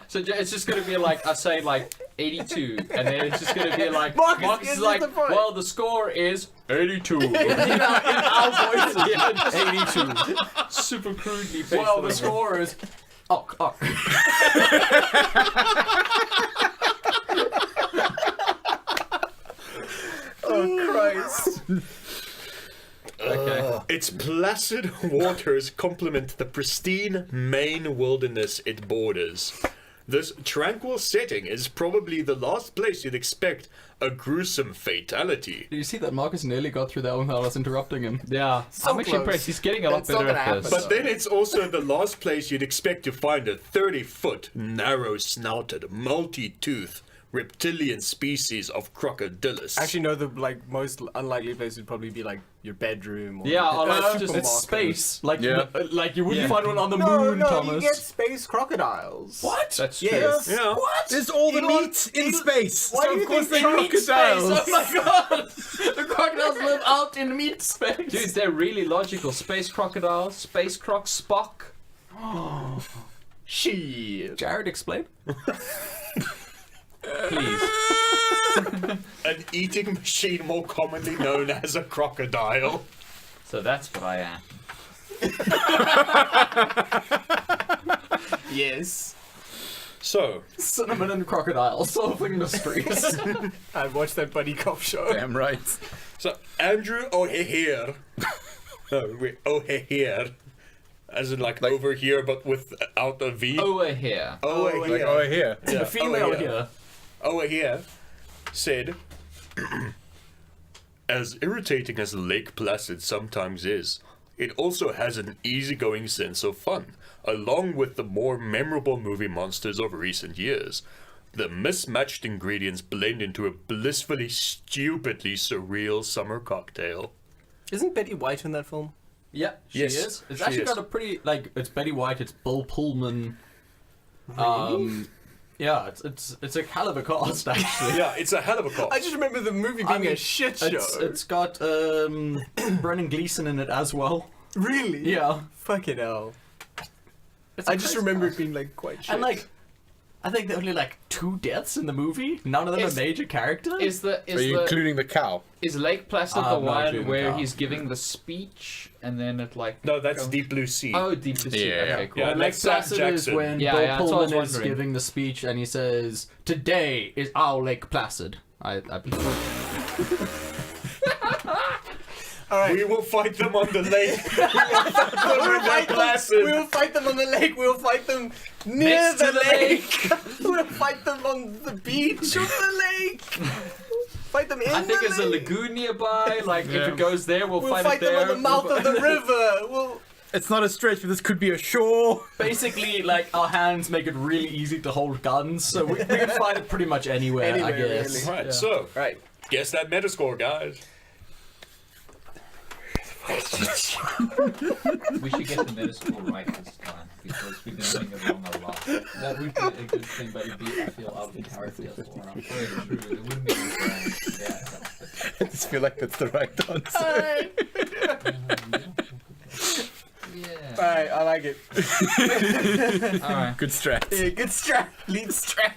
So it's just gonna be like, I say like 82, and then it's just gonna be like, Marcus, is is like, this the point? well, the score is 82. In our voices. Yeah, 82. Super crudely based Well, on the it. score is. Oh. Oh, Christ. Okay. Its placid waters complement the pristine Maine wilderness it borders. This tranquil setting is probably the last place you'd expect a gruesome fatality. Do you see that Marcus nearly got through that without us interrupting him? Yeah, So I'm actually close. impressed. He's getting a lot That's not better gonna at this. happen. But then it's also the last place you'd expect to find a 30-foot, narrow-snouted, multi-toothed, reptilian species of crocodilus. Actually, no, the most unlikely place would probably be like your bedroom. Or Yeah, or like just- It's supermarket. space. Like, Yeah. like you wouldn't Yeah. find one on the No, moon, no, Thomas. you get space crocodiles. What? That's true. Yes. Yeah. What? There's all the Elon- meat in space. Why So do you of course think they're they meat crocodiles. Oh my god! The crocodiles live out in meat space. Dude, they're really logical. Space crocodile, space croc Spock. Shit. Jared, explain. Please. An eating machine more commonly known as a crocodile. So that's what I am. Yes. So, Cinnamon and crocodile solving mysteries. I watched that buddy cop show. Damn right. Andrew O'Hare. No, wait, O'Hare. As in like over here, but without a V. Over here. O'Hare. Like, oh, here. Yeah, The female O'Hare. here. O'Hare said, as irritating as Lake Placid sometimes is, it also has an easygoing sense of fun, along with the more memorable movie monsters of recent years. The mismatched ingredients blend into a blissfully, stupidly surreal summer cocktail. Isn't Betty White in that film? Yeah, she Yes, is. It's she actually is. got a pretty it's Betty White, it's Bill Pullman. Really? Yeah, it's a hell of a cast actually. Yeah, it's a hell of a cast. I just remember the movie being a shit show. It's got Brendan Gleeson in it as well. Really? Yeah. Fucking hell. It's a I just crazy remember cast. it being like quite shit. And like I think there are only like 2 deaths in the movie. None of them are major characters. Are you including the cow? Is Lake Placid the I'm not one including where Carl. he's giving the speech and then it like... No, that's Deep Blue Sea. Oh, Deep Blue Sea. Yeah. Okay, cool. Yeah, Lake like Sam Placid is Jackson. when Yeah, Bill yeah, that's what I was Pullman is wondering. giving the speech and he says, "Today is our Lake Placid." I believe. Alright. We will fight them on the lake. We will fight them on the lake. We will fight them near Next to the the lake. We'll fight them on the beach of the lake. Fight them in I think the there's a lake. lagoon nearby. Like, if it goes there, we'll, We'll fight fight it there. them on the mouth of the river. We'll... It's not a stretch, but this could be a shore. Basically, like, our hands make it really easy to hold guns, so we can fight it pretty much anywhere, I Anywhere, guess. really. Right, so, Right. guess that Metascore, guys. We should get the Metascore right this time because we've been doing it wrong a lot. That would be a good thing, but it'd be, I feel, out of character for him. Very true. It wouldn't be wrong. Yeah. I just feel like that's the right answer. Yeah. Alright, I like it. All right. Good strat. Yeah, good strat. Lead strat.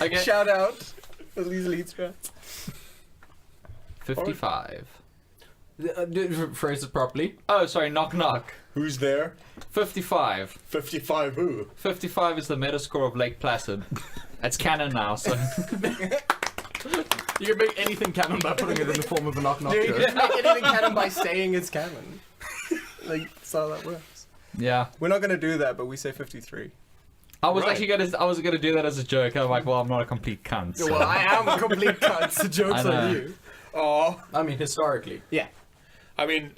Okay. Shout out. At least lead strat. 55. Phrase it properly. Oh, sorry. Knock knock. Who's there? 55. 55 who? 55 is the Metascore of Lake Placid. It's canon now, so. You can make anything canon by putting it in the form of a knock-knock Dude, you joke. can make anything canon by saying it's canon. Like, that's how that works. Yeah. We're not gonna do that, but we say 53. I was Right. actually gonna do that as a joke. I'm like, well, I'm not a complete cunt. So. Well, I am a complete cunt. The joke's I know. on you. Oh, I mean, historically. yeah. I mean,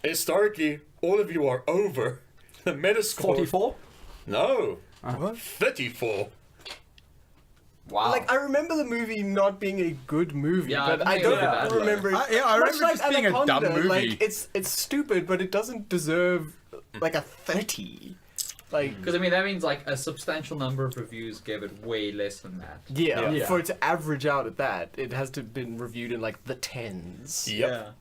historically, all of you are over the Metascore. 44? No, What? 34. Wow. Like, I remember the movie not being a good movie, Yeah, but I I think don't it was bad, remember. I Much remember like just being a dumb Anaconda, movie. Like, it's stupid, but it doesn't deserve like a 30. Like, Because I mean, that means like a substantial number of reviews gave it way less than that. yeah, Yeah. for it to average out at that, it has to have been reviewed in like the 10s. Yep.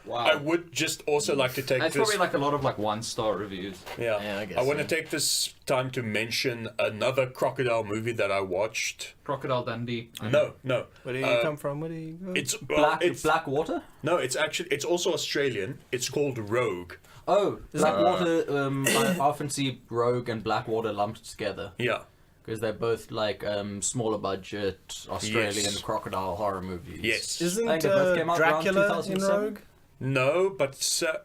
Wow. I would just also like to take That's this. probably like a lot of like 1-star reviews. Yeah, Yeah, I guess I want so. to take this time to mention another crocodile movie that I watched. Crocodile Dundee. I No, know. no. Where do you come from? Where do you go? It's well, it's Blackwater? no, it's actually it's also Australian. It's called Rogue. Oh, Blackwater, I often see Rogue and Blackwater lumped together. Yeah, Because they're both like smaller budget Australian Yes. crocodile horror movies. yes. Isn't I think they both came out around Dracula in 2007? Rogue? No, but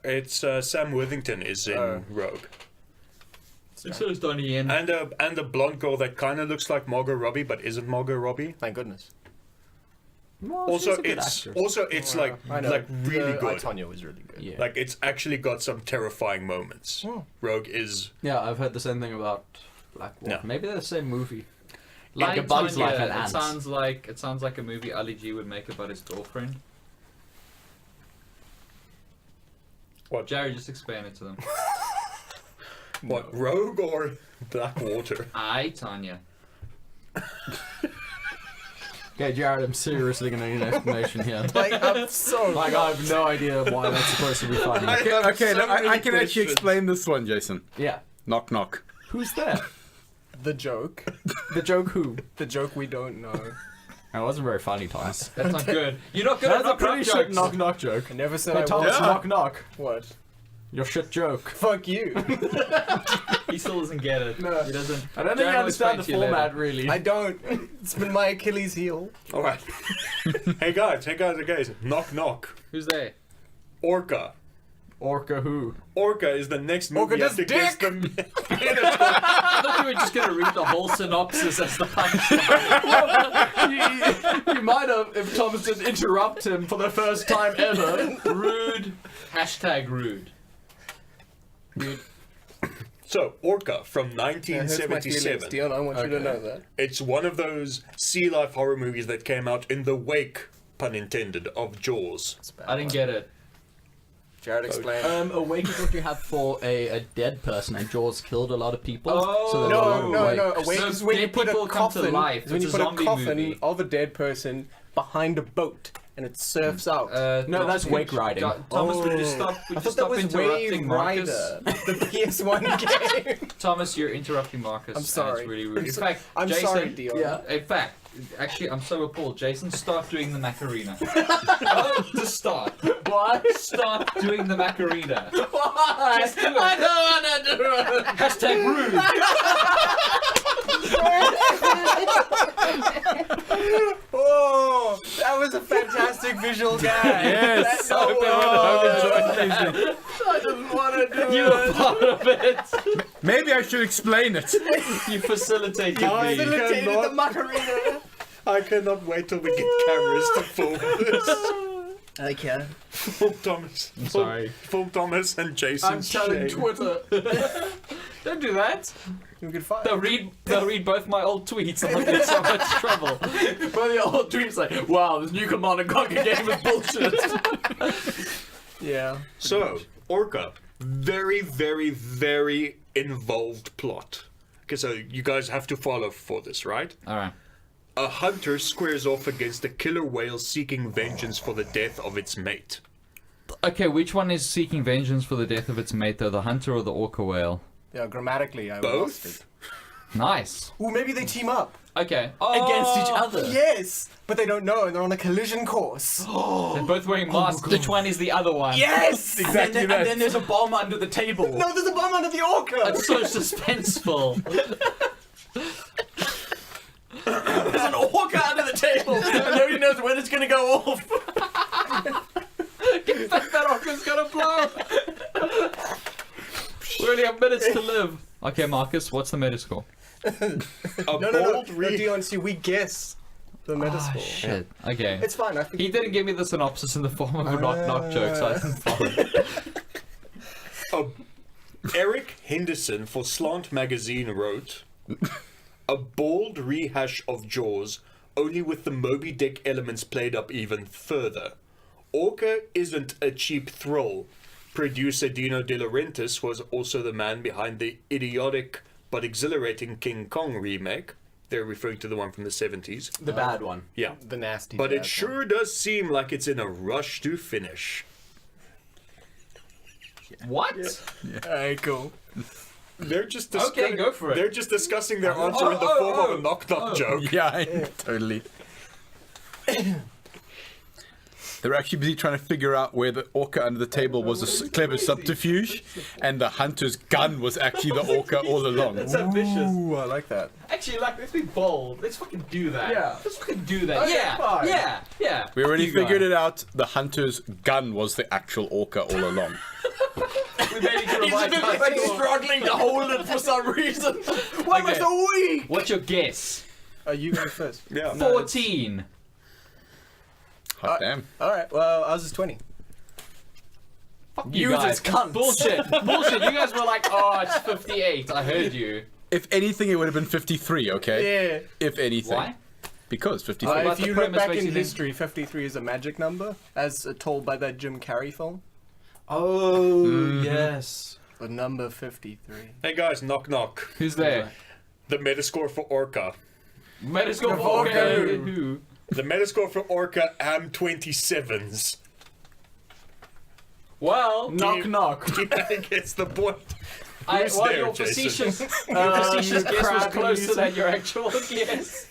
it's Sam Worthington is in Oh. Rogue, So is Donnie Yen. and a blonde girl that kind of looks like Margot Robbie but isn't Margot Robbie. Thank goodness. Well, Also, she's a good it's actress. like I know. like really good. Tonya was really good. Yeah. Like it's actually got some terrifying moments. Oh. Rogue is Yeah, I've heard the same thing about Blackwater. Yeah. Maybe they're the same movie. Like Like a Bug's Life and it Ants. sounds like a movie Ali G would make about his girlfriend. What? Jerry, just explain it to them. what Rogue or Blackwater? Aye, Tanya. Okay, Jared, I'm seriously going to need an explanation here. Like, I'm so. Like, I have no idea why that's supposed to be funny. Okay, so no, I many can actually questions. explain this one, Jason. Yeah. Knock knock. Who's there? The joke. The joke who? The joke we don't know. That wasn't very funny, Thomas. That's not good. You're not good at That's a knock knock pretty shit jokes. knock-knock joke. I never said Hey, I Thomas, was. Yeah. knock knock. What? Your shit joke. Fuck you. He still doesn't get it. No. He doesn't. I don't think Jared you will understand the explain to you format, later. really. I don't. It's been my Achilles heel. All right. hey guys. Knock knock. Who's there? Orca. Orca who? Orca is the next movie. Orca you have does to guess dick! the I thought you were just gonna read the whole synopsis as the punchline. You might have if Thomas didn't interrupt him for the first time ever. Rude. Hashtag rude. So Orca from That hurts my feelings, 1977. Dion. I want you to Okay. know that. It's one of those sea life horror movies that came out in the wake, pun intended, of Jaws. It's a bad I didn't one. get it. Jared, explain. Awake is what you have for a dead person, and Jaws killed a lot of people. Oh. so there were a lot No, of no. wakes. Awake So is when you dead put a people come to coffin. life. Is when It's you a put a zombie coffin movie. of a dead person behind a boat and it surfs out. No, that's wake riding. Thomas, would you stop? I thought that was interrupting Wave Marcus? Rider, the PS1 game. Thomas, you're interrupting Marcus. I'm sorry. And it's really rude. In fact, I'm Jason, sorry, Dion. Yeah. In fact, actually, I'm so appalled. Jason, start doing the Macarena. To start. Why? Start doing the Macarena. Why? Just do it. I don't want to do it. Hashtag rude. Oh, that was a fantastic visual gag. Yes. That- Hope everyone enjoyed the visual. I didn't want to do You were it. part of it. Maybe I should explain it. You facilitated I me. Facilitated cannot- the Macarena. I cannot wait till we get cameras to film this. I can. Film Thomas. I'm sorry. Film Thomas and Jason. I'm telling Twitter. Don't do that. We could find. They'll read both my old tweets and I'll get in so much trouble. But the old tweets like, wow, this new Command and Conquer game is bullshit. Yeah. So, Orca. Very, very, very involved plot. Okay, so you guys have to follow for this, right? Alright. A hunter squares off against a killer whale seeking vengeance for the death of its mate. Okay, which one is seeking vengeance for the death of its mate though? The hunter or the orca whale? Yeah, grammatically, I Both? lost it. Nice. Ooh, maybe they team up. Okay. Against each other. Yes, but they don't know, and they're on a collision course. They're both wearing masks. Which one is the other one? Yes! Exactly And that. then there's a bomb under the table. No, there's a bomb under the orca! It's so suspenseful. There's an orca under the table, and nobody knows when it's gonna go off. That orca's gonna blow. We only have minutes to live. Okay, Marcus, what's the Metascore? A No, bold Dion, see, we guess the Metascore. Oh, shit. Okay. It's fine, I think. He didn't give me the synopsis in the form of a knock-knock joke, so I didn't follow. Eric Henderson for Slant Magazine wrote, a bold rehash of Jaws, only with the Moby Dick elements played up even further. Orca isn't a cheap thrill. Producer Dino De Laurentiis was also the man behind the idiotic but exhilarating King Kong remake. They're referring to the one from the 70s. The bad one. Yeah. The nasty. But it bad sure does seem like it's in a rush to finish. What? one. Alright, cool. They're just Okay, go for it. They're just discussing their answer in the form of a knock-knock joke. Yeah, totally. They're actually busy trying to figure out where the orca under the table was a clever subterfuge, and the hunter's gun was actually the orca all along. That's ambitious. Ooh, I like that. Actually, like, let's be bold. Let's fucking do that. Yeah. Let's fucking do that. Okay, Yeah. fine. Yeah. We already You figured guys. it out. The hunter's gun was the actual orca all along. We made it to He's a bit like revise struggling to hold it for some reason. Why am I Okay. so weak? What's your guess? You go first. Yeah. 14. Hot damn. Alright, well, ours is 20. Fuck you Users guys. cunts. Bullshit. Bullshit. You guys were like, oh, it's 58. I heard you. If anything, it would have been 53, okay? Yeah. If anything. Why? Because 53. about If the you look premise back in basically? history, 53 is a magic number, as told by that Jim Carrey film. Oh, yes. The number 53. Hey guys, knock knock. Who's there? The Metascore for Orca. Metascore for Orca. who? The Metascore for Orca am27s. Well, Knock, knock. I guess the point. Who's well, there, your Jason? facetious guess was crap closer user. than your actual guess.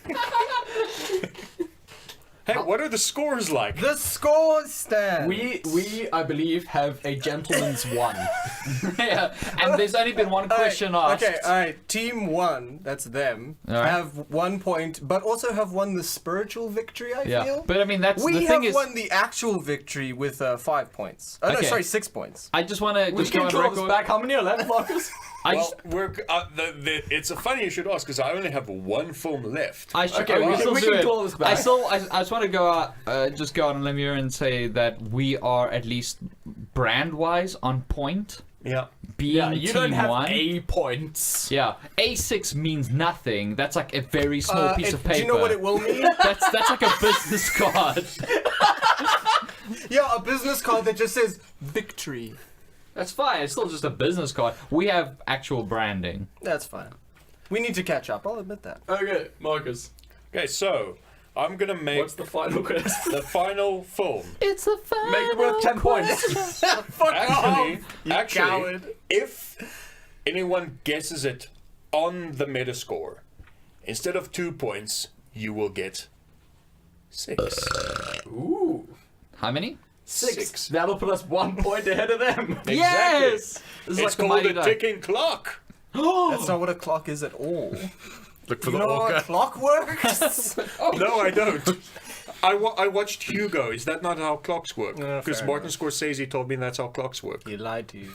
Hey, what are the scores like? The score stand! We, I believe, have a gentleman's one. Yeah, and there's only been one question asked. Okay, alright. Team 1, that's them, Alright. have 1 point, but also have won the spiritual victory, I Yeah, feel. but I mean that's We the have thing is. won the actual victory with 5 points. Oh, no, Okay. sorry, 6 points. I just want to We just go can on call this record. back. How many are left, Marcus? I Well, just, we're it's a funny you should ask because I only have one film left. I should, Okay, we we can can- still we do can it. call this back. I just want to go out, just go out on a limb here and say that we are at least brand-wise on point. Yeah. Being Yeah, you team don't have one. A points. Yeah, A6 means nothing. That's like a very small piece of paper. Do you know what it will mean? That's like a business card. Yeah, a business card that just says victory. That's fine. It's still just a business card. We have actual branding. That's fine. We need to catch up, I'll admit that. Okay, Marcus. Okay, so I'm gonna make What's the final question? the final film. It's the final. Make it worth 10 points. Actually, coward. if anyone guesses it on the Metascore, instead of 2 points, you will get 6. Ooh. How many? 6. That'll put us 1 point ahead of them. Exactly. Yes! This is It's like the called mighty a duck. ticking clock. That's not what a clock is at all. Look for You the know how a orca. clock works? No, I don't. I watched Hugo. Is that not how clocks work? No, Because fair Martin Scorsese told me that's how clocks work. You lied to you.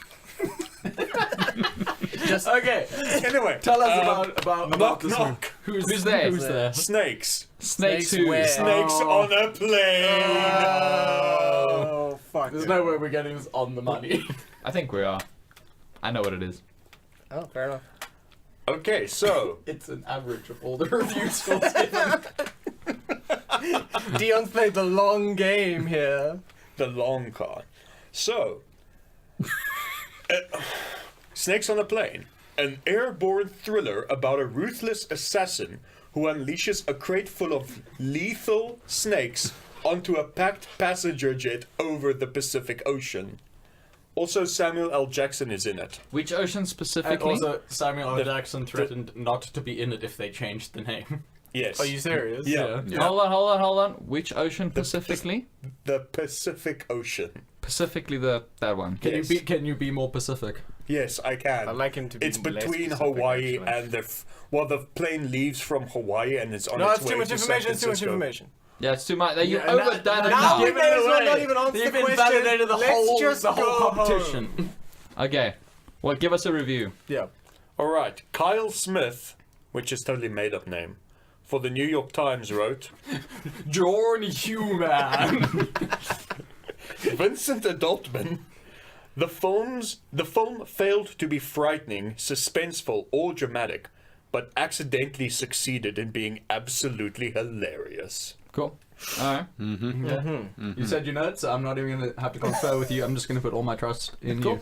Okay. Anyway, Tell us about knock this knock. Who's there? Who's there? Snakes. Snakes Snakes who? where? Snakes on a plane. Oh, fuck. There's no way we're getting this on the money. I think we are. I know what it is. Oh, fair enough. Okay, so It's an average of all the reviews we've given. Dion's played the long game here. the long card. So, Snakes on a Plane, an airborne thriller about a ruthless assassin who unleashes a crate full of lethal snakes onto a packed passenger jet over the Pacific Ocean. Also, Samuel L. Jackson is in it. Which ocean And specifically? also, Samuel L. Jackson threatened not to be in it if they changed the name. Yes. Are you serious? Yeah. Hold on. Which ocean specifically? The Pacific Ocean. Specifically that one. Yes. Can you be more Pacific? Yes, I can. I'd like him to be It's less between specific, Hawaii actually. and the plane leaves from Hawaii and it's on No, its it's way too much to San information. It's too much Francisco. information. Yeah, it's too much. You Yeah, overdone it now now. we may as well not even answer They've the question. invalidated the Let's just whole go competition. Okay. Well, give us a review. Yeah. All right, Kyle Smith, which is totally made up name, for the New York Times wrote, Jorn Human. Vincent Adultman. The film failed to be frightening, suspenseful, or dramatic, but accidentally succeeded in being absolutely hilarious. Cool. Alright. You said you know it, so I'm not even going to have to confer with you. I'm just going to put all my trust in you.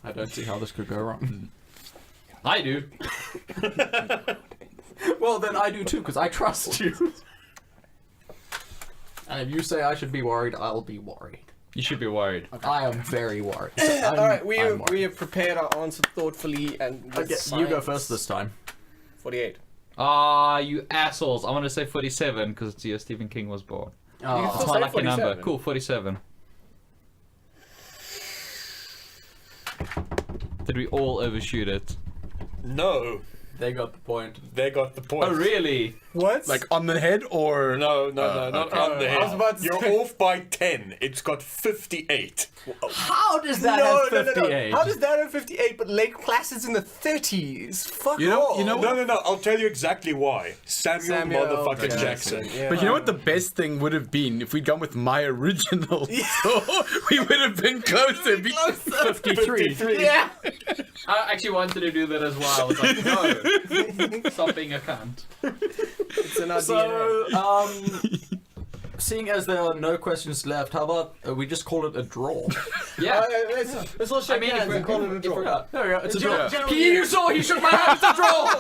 I don't see how this could go wrong. I do. Well, then I do too, because I trust you. And if you say I should be worried, I'll be worried. You should be worried. I am very worried. All right, we I'm worried. have prepared our answer thoughtfully and with Okay, you go science. first this time. 48. Ah, you assholes. I want to say 47 because it's the year Stephen King was born. Oh, That's say my lucky number. 47. Cool, 47. Did we all overshoot it? No, they got the point. they got the point. Oh, really? What? Like on the head or No, not okay. on the head. I was about to You're say- off by 10. It's got 58. How does that no, have 58? How does that have 58 but Lake Placid's in the 30s? Fuck You know- off. you know what? No, I'll tell you exactly why. Samuel L. motherfucking Jackson. Yeah. But you know what the best thing would have been if we'd gone with my original? So we would have been closer. 53. Yeah. I actually wanted to do that as well. I was like, no. Stop being a cunt. It's in our So, seeing as there are no questions left, how about we just call it a draw? Yeah. Let's all shake I mean, if hands we- and call it a if draw. we're- Yeah, there we go. It's a General- draw. general- You saw he shook my hand. It's a draw.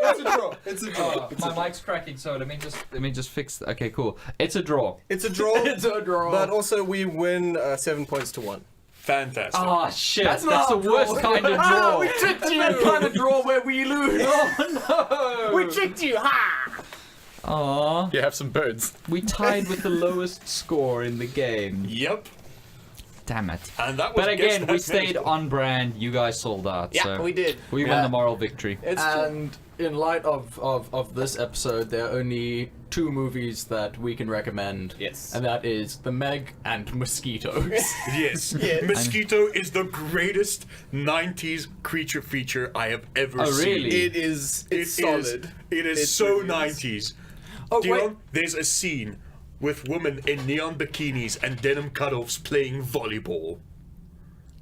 It's a draw. It's a draw. My mic's cracking, so let me just fix. Okay, cool. It's a draw. It's a draw. It's a draw. But also we win 7 points to 1. Fantastic. Oh shit! That's That's, not the a worst draw. kind of Ah, draw. we tricked you. That kind of draw where we lose. Oh We tricked you, ha! no! Aww. You have some birds. We tied with the lowest score in the game. Yep. Damn it. And that was But Guess again, That we stayed Metascore. on brand. You guys sold out. Yeah, so we did. We won Yeah. the moral victory. It's true. And in light of this episode, there are only 2 movies that we can recommend. Yes. And that is The Meg and Mosquitoes. Yes. Yes. Mosquito is the greatest 90s creature feature I have ever Oh, seen. really? It is. It It's is- solid. It is It so really is. 90s. Oh, Dion, wait. there's a scene with women in neon bikinis and denim cutoffs playing volleyball.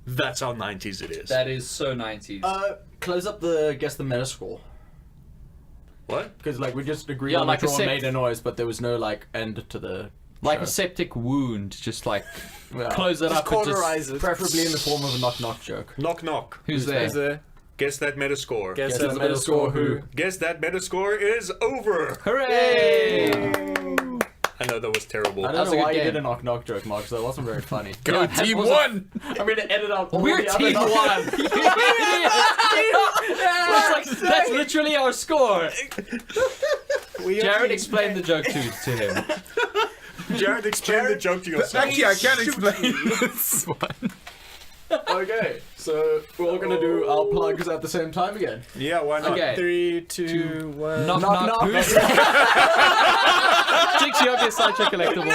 That's how 90s it is. That is so 90s. Close up the Guess the Metascore. What? Because, like, we just agreed Yeah, on like the a draw sec- made a noise, but there was no, like, end to the like show. a septic wound. Just like Yeah. close it Just up and just. cauterize it. Preferably in the form of a knock-knock joke. Knock knock. Who's there? There's a Guess that Metascore. Guess that Metascore who? Guess that Metascore is over. Hooray! I know that was terrible. I That don't was know a why good you game. did a knock-knock joke, Mark, so that wasn't very funny. Go that team was a- one! I'm gonna edit out all We're the other team knock-knock- one. It's like, that's literally our score. Jared, explain the joke to him. Jared, explain the joke to yourself. Actually, I can't explain this one. Okay, so we're all gonna do our plugs at the same time again. Yeah, why not? Okay. 3, 2, 1. Knock Knock, knock. knock. Who's Jinx, you have your sideshow collectible.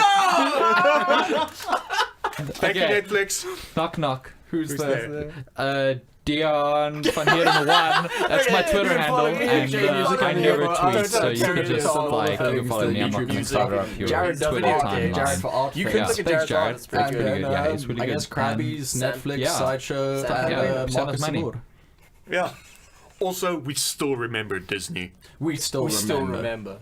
Thank you, Okay. Netflix. Knock knock. Who's there? Dion van Heeren 1. That's my Okay, Twitter you can handle, follow me, and Jay Music I on never here. tweet, so you can just All the like you can things, follow the me. I'm not YouTube gonna music. cover up your Jared does Twitter it. Jared timeline. for art. You for- can Yeah, look at thanks, Jared's art. Jared. It's pretty It's good. really good. Yeah, it's really I good. guess Krabby's, Netflix, yeah. Sideshow, Send and us Marcus money. Moore. Yeah. Also, we still remember Disney. We still We still remember. remember.